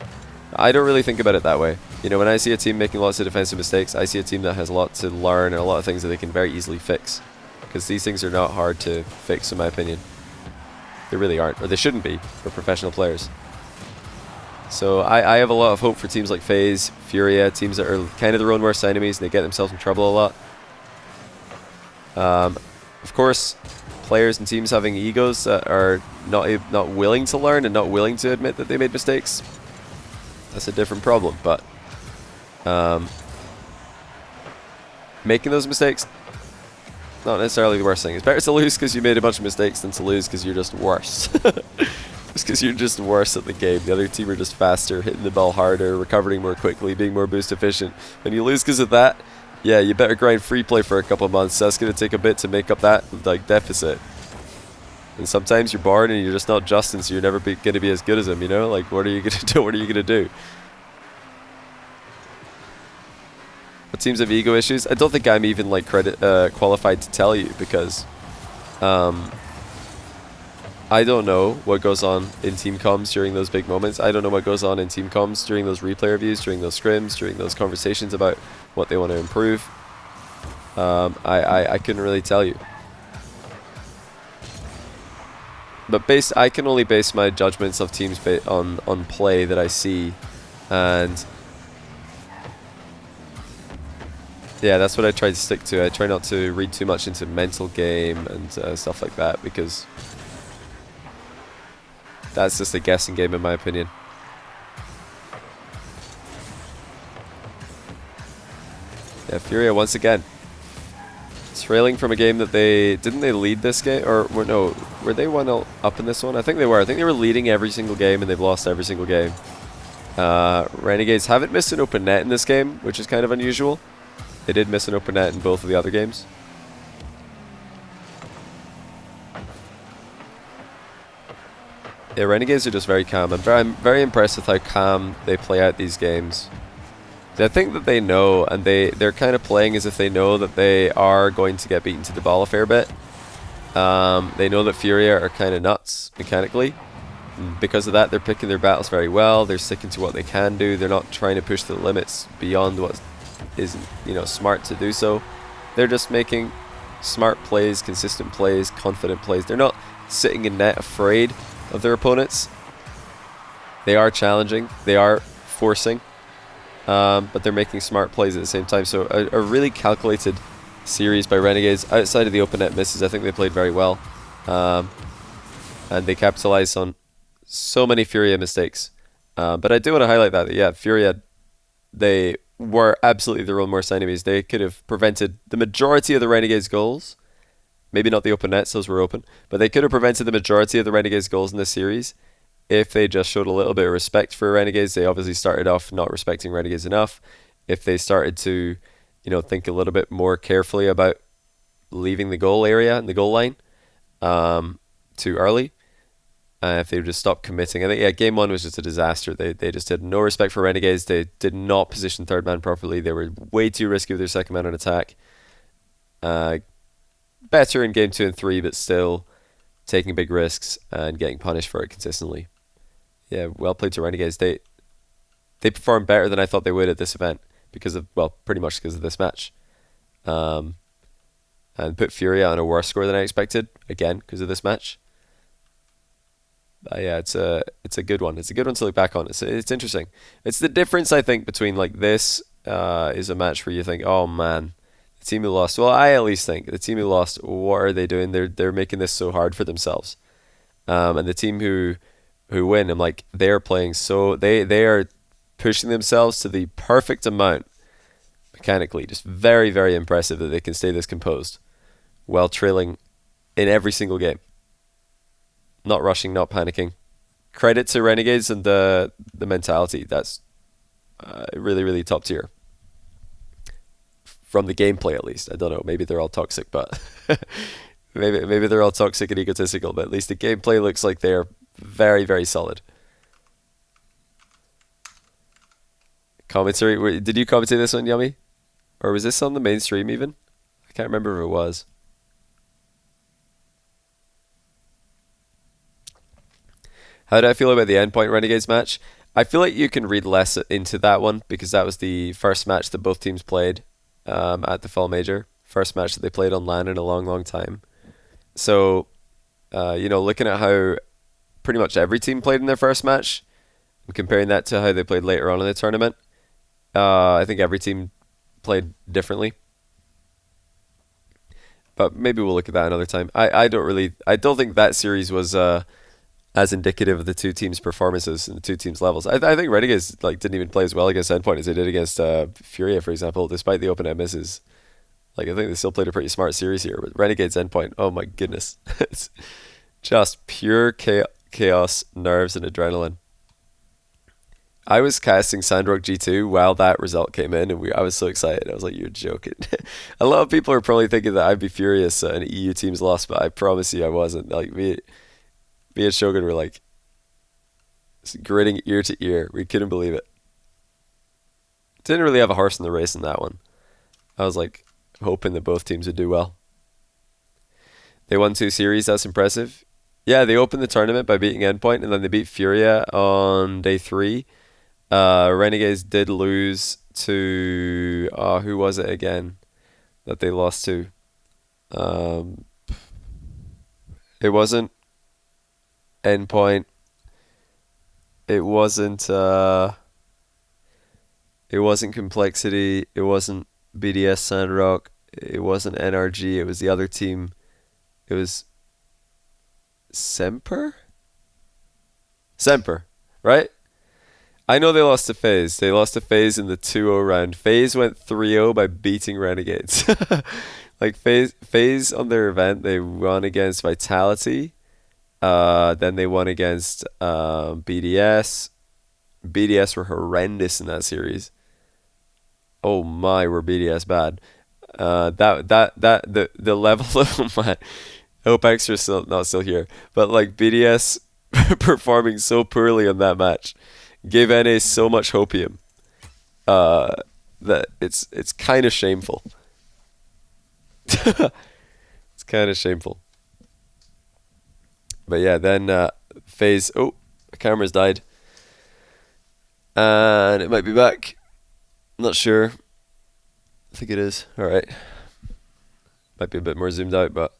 I don't really think about it that way. You know, when I see a team making lots of defensive mistakes, I see a team that has a lot to learn and a lot of things that they can very easily fix. Because these things are not hard to fix, in my opinion. They really aren't, or they shouldn't be for professional players. So I have a lot of hope for teams like FaZe, Furia, teams that are kind of their own worst enemies and they get themselves in trouble a lot. Of course, players and teams having egos that are not willing to learn and not willing to admit that they made mistakes, that's a different problem. But making those mistakes, not necessarily the worst thing. It's better to lose because you made a bunch of mistakes than to lose because you're just worse. Just because you're just worse at the game. The other team are just faster, hitting the ball harder, recovering more quickly, being more boost efficient. When you lose because of that, yeah, you better grind free play for a couple of months. That's going to take a bit to make up that like deficit. And sometimes you're bored and you're just not Justin, so you're never going to be as good as him, you know? Like, what are you going to do? What are you going to do? But teams have ego issues. I don't think I'm even like qualified to tell you, because I don't know what goes on in team comms during those big moments. I don't know what goes on in team comms during those replay reviews, during those scrims, during those conversations about what they want to improve. I couldn't really tell you. But I can only base my judgments of teams on play that I see, and yeah, that's what I try to stick to. I try not to read too much into mental game and stuff like that, because that's just a guessing game in my opinion. Yeah, Furia once again trailing from a game that didn't they lead this game, or no, were they 1-0 up in this one? I think they were. I think they were leading every single game and they've lost every single game. Renegades haven't missed an open net in this game, which is kind of unusual. They did miss an open net in both of the other games. Yeah, Renegades are just very calm. I'm very impressed with how calm they play out these games. I think that they know, and they're kind of playing as if they know that they are going to get beaten to the ball a fair bit. They know that Furia are kind of nuts mechanically. Because of that, they're picking their battles very well. They're sticking to what they can do. They're not trying to push the limits beyond what is, smart to do so. They're just making smart plays, consistent plays, confident plays. They're not sitting in net afraid of their opponents. They are challenging. They are forcing. But they're making smart plays at the same time. So a really calculated series by Renegades. Outside of the open net misses, I think they played very well. And they capitalized on so many Furia mistakes. But I do want to highlight that, yeah, Furia, they were absolutely their own worst enemies. They could have prevented the majority of the Renegades' goals. Maybe not the open nets, those were open, but they could have prevented the majority of the Renegades' goals in this series if they just showed a little bit of respect for Renegades. They obviously started off not respecting Renegades enough. If they started to, think a little bit more carefully about leaving the goal area and the goal line too early, if they would just stop committing. I think, yeah, game one was just a disaster. They just had no respect for Renegades. They did not position third man properly. They were way too risky with their second man on attack. Better in game 2 and 3, but still taking big risks and getting punished for it consistently. Yeah, well played to Renegades. They performed better than I thought they would at this event pretty much because of this match. And put Furia on a worse score than I expected, again, because of this match. But yeah, it's a good one. It's a good one to look back on. It's interesting. It's the difference, I think, between like this is a match where you think, oh man, the team who lost. Well, I at least think the team who lost, what are they doing? They're making this so hard for themselves. And the team who win, I'm like, they're playing so they are pushing themselves to the perfect amount mechanically. Just very, very impressive that they can stay this composed while trailing in every single game. Not rushing, not panicking. Credit to Renegades and the mentality. That's really, really top tier. From the gameplay, at least. I don't know. Maybe they're all toxic, but maybe they're all toxic and egotistical. But at least the gameplay looks like they're very, very solid. Commentary. Did you commentate this one, Yummy? Or was this on the main stream even? I can't remember if it was. How do I feel about the Endpoint Renegades match? I feel like you can read less into that one because that was the first match that both teams played at the Fall Major. First match that they played on LAN in a long, long time. So, looking at how pretty much every team played in their first match and comparing that to how they played later on in the tournament, I think every team played differently. But maybe we'll look at that another time. I don't think that series was as indicative of the two teams' performances and the two teams' levels. I think Renegades didn't even play as well against Endpoint as they did against Furia, for example, despite the open net misses. I think they still played a pretty smart series here. But Renegades Endpoint, oh my goodness. It's just pure chaos, nerves, and adrenaline. I was casting Sandrock G2 while that result came in, and I was so excited. I was like, you're joking. A lot of people are probably thinking that I'd be furious an EU team's lost, but I promise you I wasn't. Me and Shogun were gritting ear to ear. We couldn't believe it. Didn't really have a horse in the race in that one. I was hoping that both teams would do well. They won 2 series. That's impressive. Yeah, they opened the tournament by beating Endpoint, and then they beat Furia on day 3. Renegades did lose to who was it again that they lost to? It wasn't Endpoint. It wasn't Complexity. It wasn't BDS Sandrock. It wasn't NRG. It was the other team. It was Semper, right? I know they lost to FaZe. They lost to FaZe in the 2-0 round. FaZe went 3-0 by beating Renegades. FaZe on their event, they won against Vitality. Then they won against BDS. BDS were horrendous in that series. Oh my, were BDS bad. The level of my, I hope Extra's not still here, but BDS performing so poorly on that match gave NA so much hopium that it's kind of shameful. It's kind of shameful. But yeah, then FaZe. Oh, the camera's died, and it might be back. Not sure. I think it is. All right. Might be a bit more zoomed out, but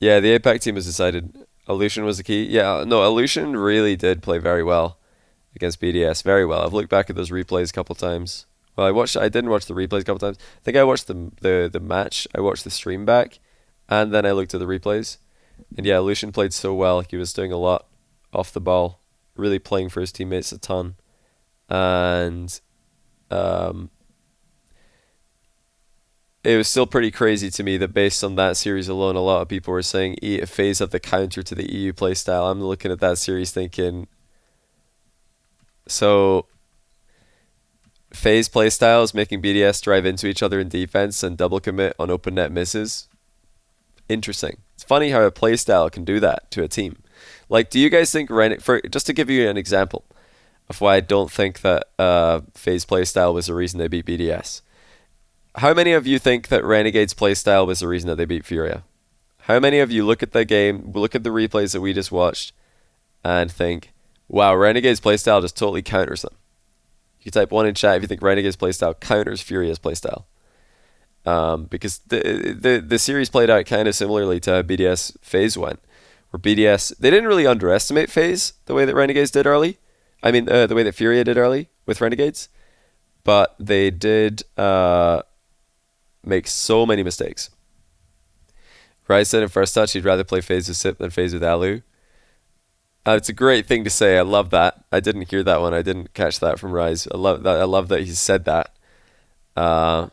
yeah, the APAC team has decided Illusion was the key. Yeah, no, Illusion really did play very well against BDS. Very well. I've looked back at those replays a couple times. Well, I didn't watch the replays a couple times. I think I watched the match. I watched the stream back, and then I looked at the replays. And yeah, Lucian played so well. He was doing a lot off the ball, really playing for his teammates a ton. And it was still pretty crazy to me that based on that series alone, a lot of people were saying FaZe have the counter to the EU playstyle. I'm looking at that series thinking, so FaZe playstyle is making BDS drive into each other in defense and double commit on open net misses. Interesting. It's funny how a playstyle can do that to a team. Like, do you guys think just to give you an example of why I don't think that FaZe playstyle was the reason they beat BDS? How many of you think that Renegades playstyle was the reason that they beat Furia? How many of you look at the game, look at the replays that we just watched, and think, wow, Renegades playstyle just totally counters them? You type 1 in chat if you think Renegades playstyle counters Furia's playstyle. Because the series played out kind of similarly to how BDS FaZe went. Where BDS, they didn't really underestimate FaZe the way that Renegades did early. I mean, the way that Furia did early with Renegades. But they did make so many mistakes. Rise said in first touch he'd rather play FaZe with Sip than FaZe with Alu. It's a great thing to say. I love that. I didn't hear that one. I didn't catch that from Rise. I love that he said that. I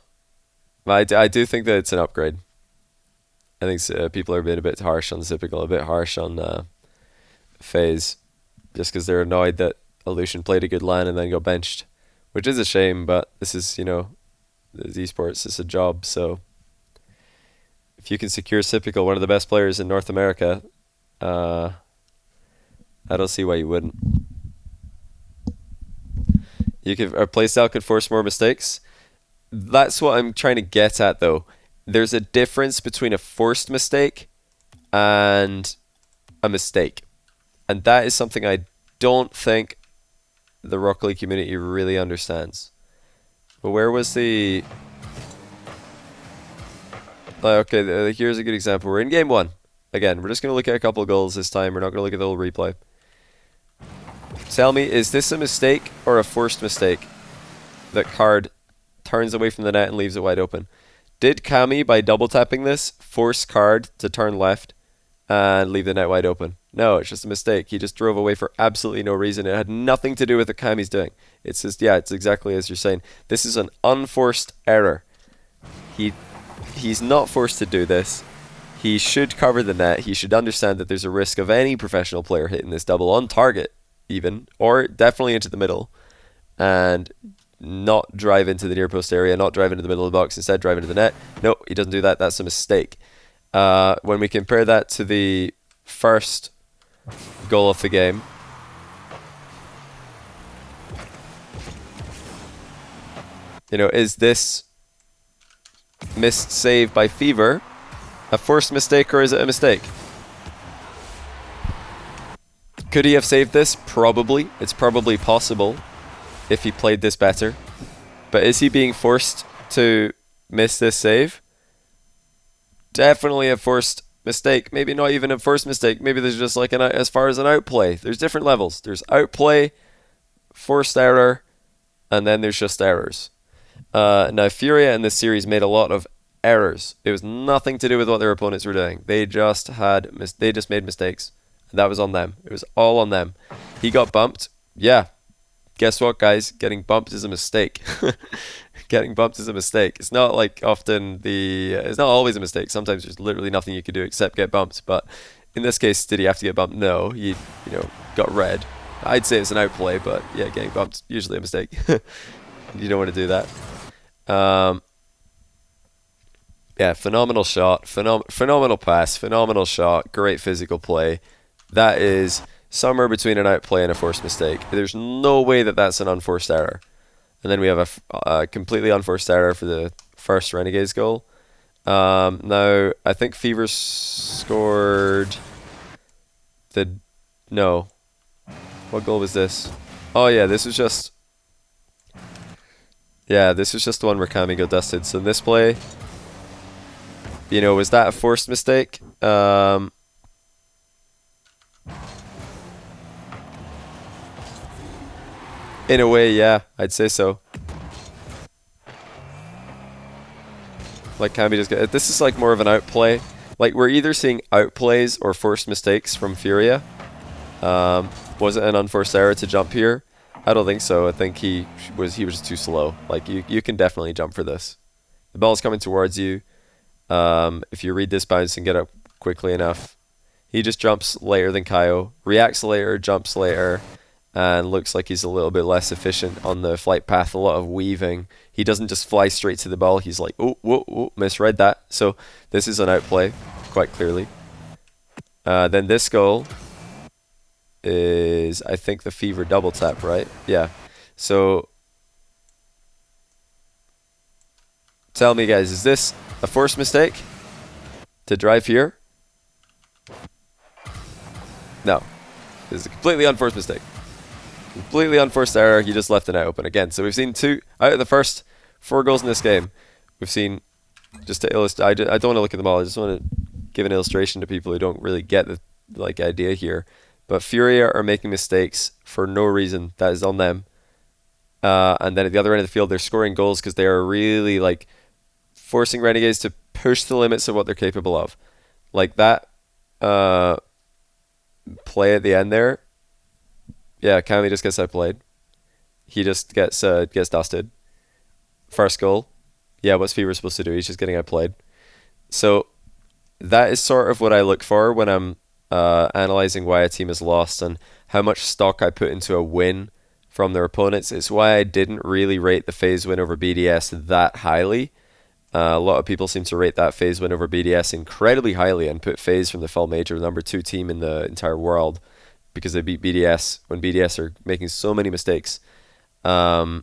do think that it's an upgrade. I think people are being a bit harsh on Zipical, a bit harsh on FaZe, just because they're annoyed that Illusion played a good LAN and then got benched, which is a shame. But this is, esports. It's a job, so if you can secure Zipical, one of the best players in North America, I don't see why you wouldn't. Our playstyle could force more mistakes. That's what I'm trying to get at, though. There's a difference between a forced mistake and a mistake. And that is something I don't think the Rocket League community really understands. But where was the... Okay, here's a good example. We're in game 1. Again, we're just going to look at a couple of goals this time. We're not going to look at the whole replay. Tell me, is this a mistake or a forced mistake that Card turns away from the net and leaves it wide open? Did Kami, by double tapping this, force Card to turn left and leave the net wide open? No, it's just a mistake. He just drove away for absolutely no reason. It had nothing to do with what Kami's doing. It's just, yeah, it's exactly as you're saying. This is an unforced error. He's not forced to do this. He should cover the net. He should understand that there's a risk of any professional player hitting this double on target, even, or definitely into the middle, and not drive into the near post area, not drive into the middle of the box, instead drive into the net. No, he doesn't do that. That's a mistake. When we compare that to the first goal of the game, is this missed save by Fever a forced mistake, or is it a mistake? Could he have saved this? Probably. It's probably possible if he played this better. But is he being forced to miss this save? Definitely a forced mistake. Maybe not even a forced mistake. Maybe there's just like as far as an outplay. There's different levels. There's outplay, forced error, and then there's just errors. Now, Furia in this series made a lot of errors. It was nothing to do with what their opponents were doing. They just made mistakes. That was on them. It was all on them. He got bumped. Yeah. Guess what, guys? Getting bumped is a mistake. Getting bumped is a mistake. It's not like it's not always a mistake. Sometimes there's literally nothing you can do except get bumped. But in this case, did he have to get bumped? No. He, got red. I'd say it's an outplay, but yeah, getting bumped usually a mistake. You don't want to do that. Yeah, phenomenal shot, phenomenal pass, phenomenal shot, great physical play. That is somewhere between an outplay and a forced mistake. There's no way that that's an unforced error. And then we have a completely unforced error for the first Renegades goal. Now, I think Fever scored no. What goal was this? Oh yeah, this was just the one where Kami got dusted. So in this play, was that a forced mistake? In a way, yeah, I'd say so. Like Kami just this is like more of an outplay. Like, we're either seeing outplays or forced mistakes from Furia. Was it an unforced error to jump here? I don't think so. I think he was too slow. Like, you can definitely jump for this. The ball's coming towards you. If you read this bounce and get up quickly enough, he just jumps later than Kaio, reacts later, jumps later, and looks like he's a little bit less efficient on the flight path. A lot of weaving. He doesn't just fly straight to the ball. He's like, oh, whoa, whoa, misread that. So this is an outplay, quite clearly. Then this goal is, I think, the Fever double tap, right? Yeah. So tell me, guys, is this a forced mistake to drive here? No. This is a completely unforced mistake. Completely unforced error. He just left it out open again. So we've seen 2 out of the first 4 goals in this game. We've seen, just to illustrate, I don't want to look at them all. I just want to give an illustration to people who don't really get the idea here. But Furia are making mistakes for no reason. That is on them. And then at the other end of the field, they're scoring goals because they are really like forcing Renegades to push the limits of what they're capable of. Like that play at the end there. Yeah, Kami just gets outplayed. He just gets dusted. First goal. Yeah, what's Fever supposed to do? He's just getting outplayed. So that is sort of what I look for when I'm analyzing why a team is lost and how much stock I put into a win from their opponents. It's why I didn't really rate the FaZe win over BDS that highly. A lot of people seem to rate that FaZe win over BDS incredibly highly and put FaZe from the Fall Major number 2 team in the entire world because they beat BDS when BDS are making so many mistakes. I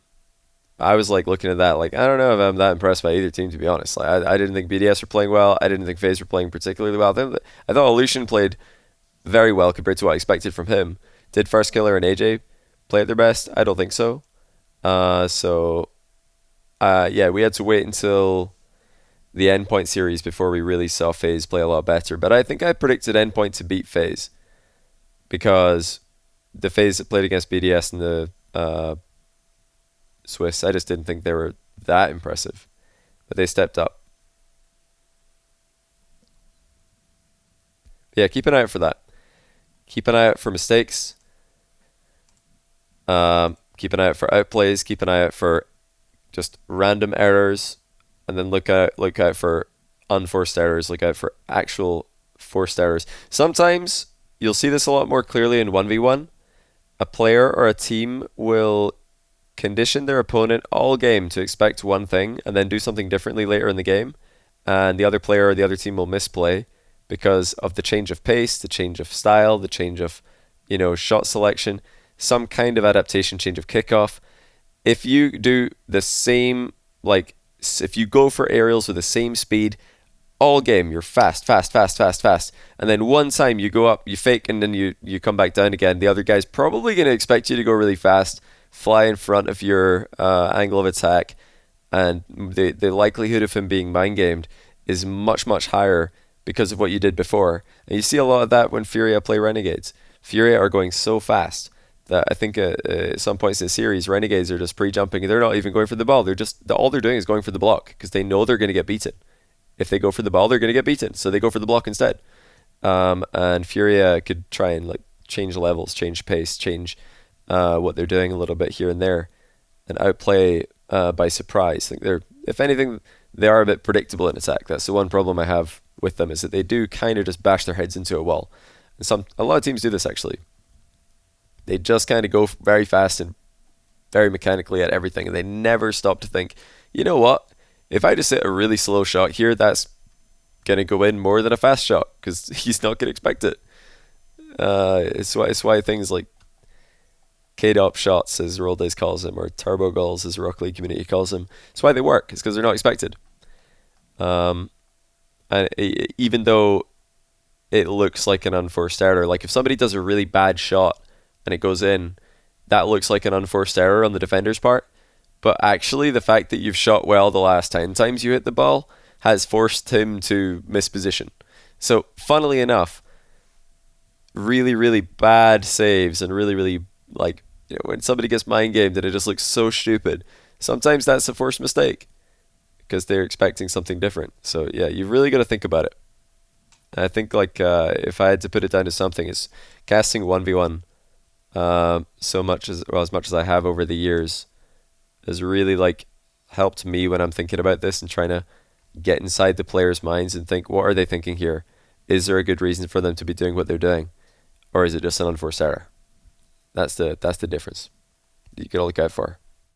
was like looking at that like, I don't know if I'm that impressed by either team, to be honest. Like, I didn't think BDS were playing well. I didn't think FaZe were playing particularly well. I thought Illusion played very well compared to what I expected from him. Did First Killer and AJ play at their best? I don't think so. Yeah, we had to wait until the Endpoint series before we really saw FaZe play a lot better. But I think I predicted Endpoint to beat FaZe because the FaZe that played against BDS in the Swiss, I just didn't think they were that impressive. But they stepped up. Yeah, keep an eye out for that. Keep an eye out for mistakes. Keep an eye out for outplays. Keep an eye out for just random errors. And then look out for unforced errors. Look out for actual forced errors. Sometimes you'll see this a lot more clearly in 1v1. A player or a team will condition their opponent all game to expect one thing and then do something differently later in the game. And the other player or the other team will misplay because of the change of pace, the change of style, the change of, shot selection, some kind of adaptation, change of kickoff. If you do the same, if you go for aerials with the same speed all game, you're fast, and then one time you go up, you fake, and then you come back down again, the other guy's probably going to expect you to go really fast, fly in front of your angle of attack, and the likelihood of him being mind-gamed is much, much higher because of what you did before. And you see a lot of that when Furia play Renegades. Furia are going so fast that I think at some points in the series, Renegades are just pre-jumping. They're not even going for the ball. All they're doing is going for the block because they know they're going to get beaten. If they go for the ball, they're going to get beaten. So they go for the block instead. And Furia could try and change levels, change pace, change what they're doing a little bit here and there, and outplay by surprise. I think if anything, they are a bit predictable in attack. That's the one problem I have with them, is that they do kind of just bash their heads into a wall. And a lot of teams do this actually. They just kind of go very fast and very mechanically at everything, and they never stop to think, you know what? If I just hit a really slow shot here, that's going to go in more than a fast shot because he's not going to expect it. It's why things like KDOP shots, as Roldays calls them, or turbo goals, as Rock League community calls them, it's why they work. It's because they're not expected. And even though it looks like an unforced error, like if somebody does a really bad shot and it goes in, that looks like an unforced error on the defender's part. But actually, the fact that you've shot well the last 10 times you hit the ball has forced him to miss position. So, funnily enough, really, really bad saves and really, really, when somebody gets mind gamed and it just looks so stupid, sometimes that's a forced mistake because they're expecting something different. So, yeah, you've really got to think about it. I think like if I had to put it down to something, it's casting 1v1 so much as well, as much as I have over the years has really like helped me when I'm thinking about this and trying to get inside the players' minds and think, what are they thinking here? Is there a good reason for them to be doing what they're doing, or is it just an unforced error? That's the difference you gotta look out for.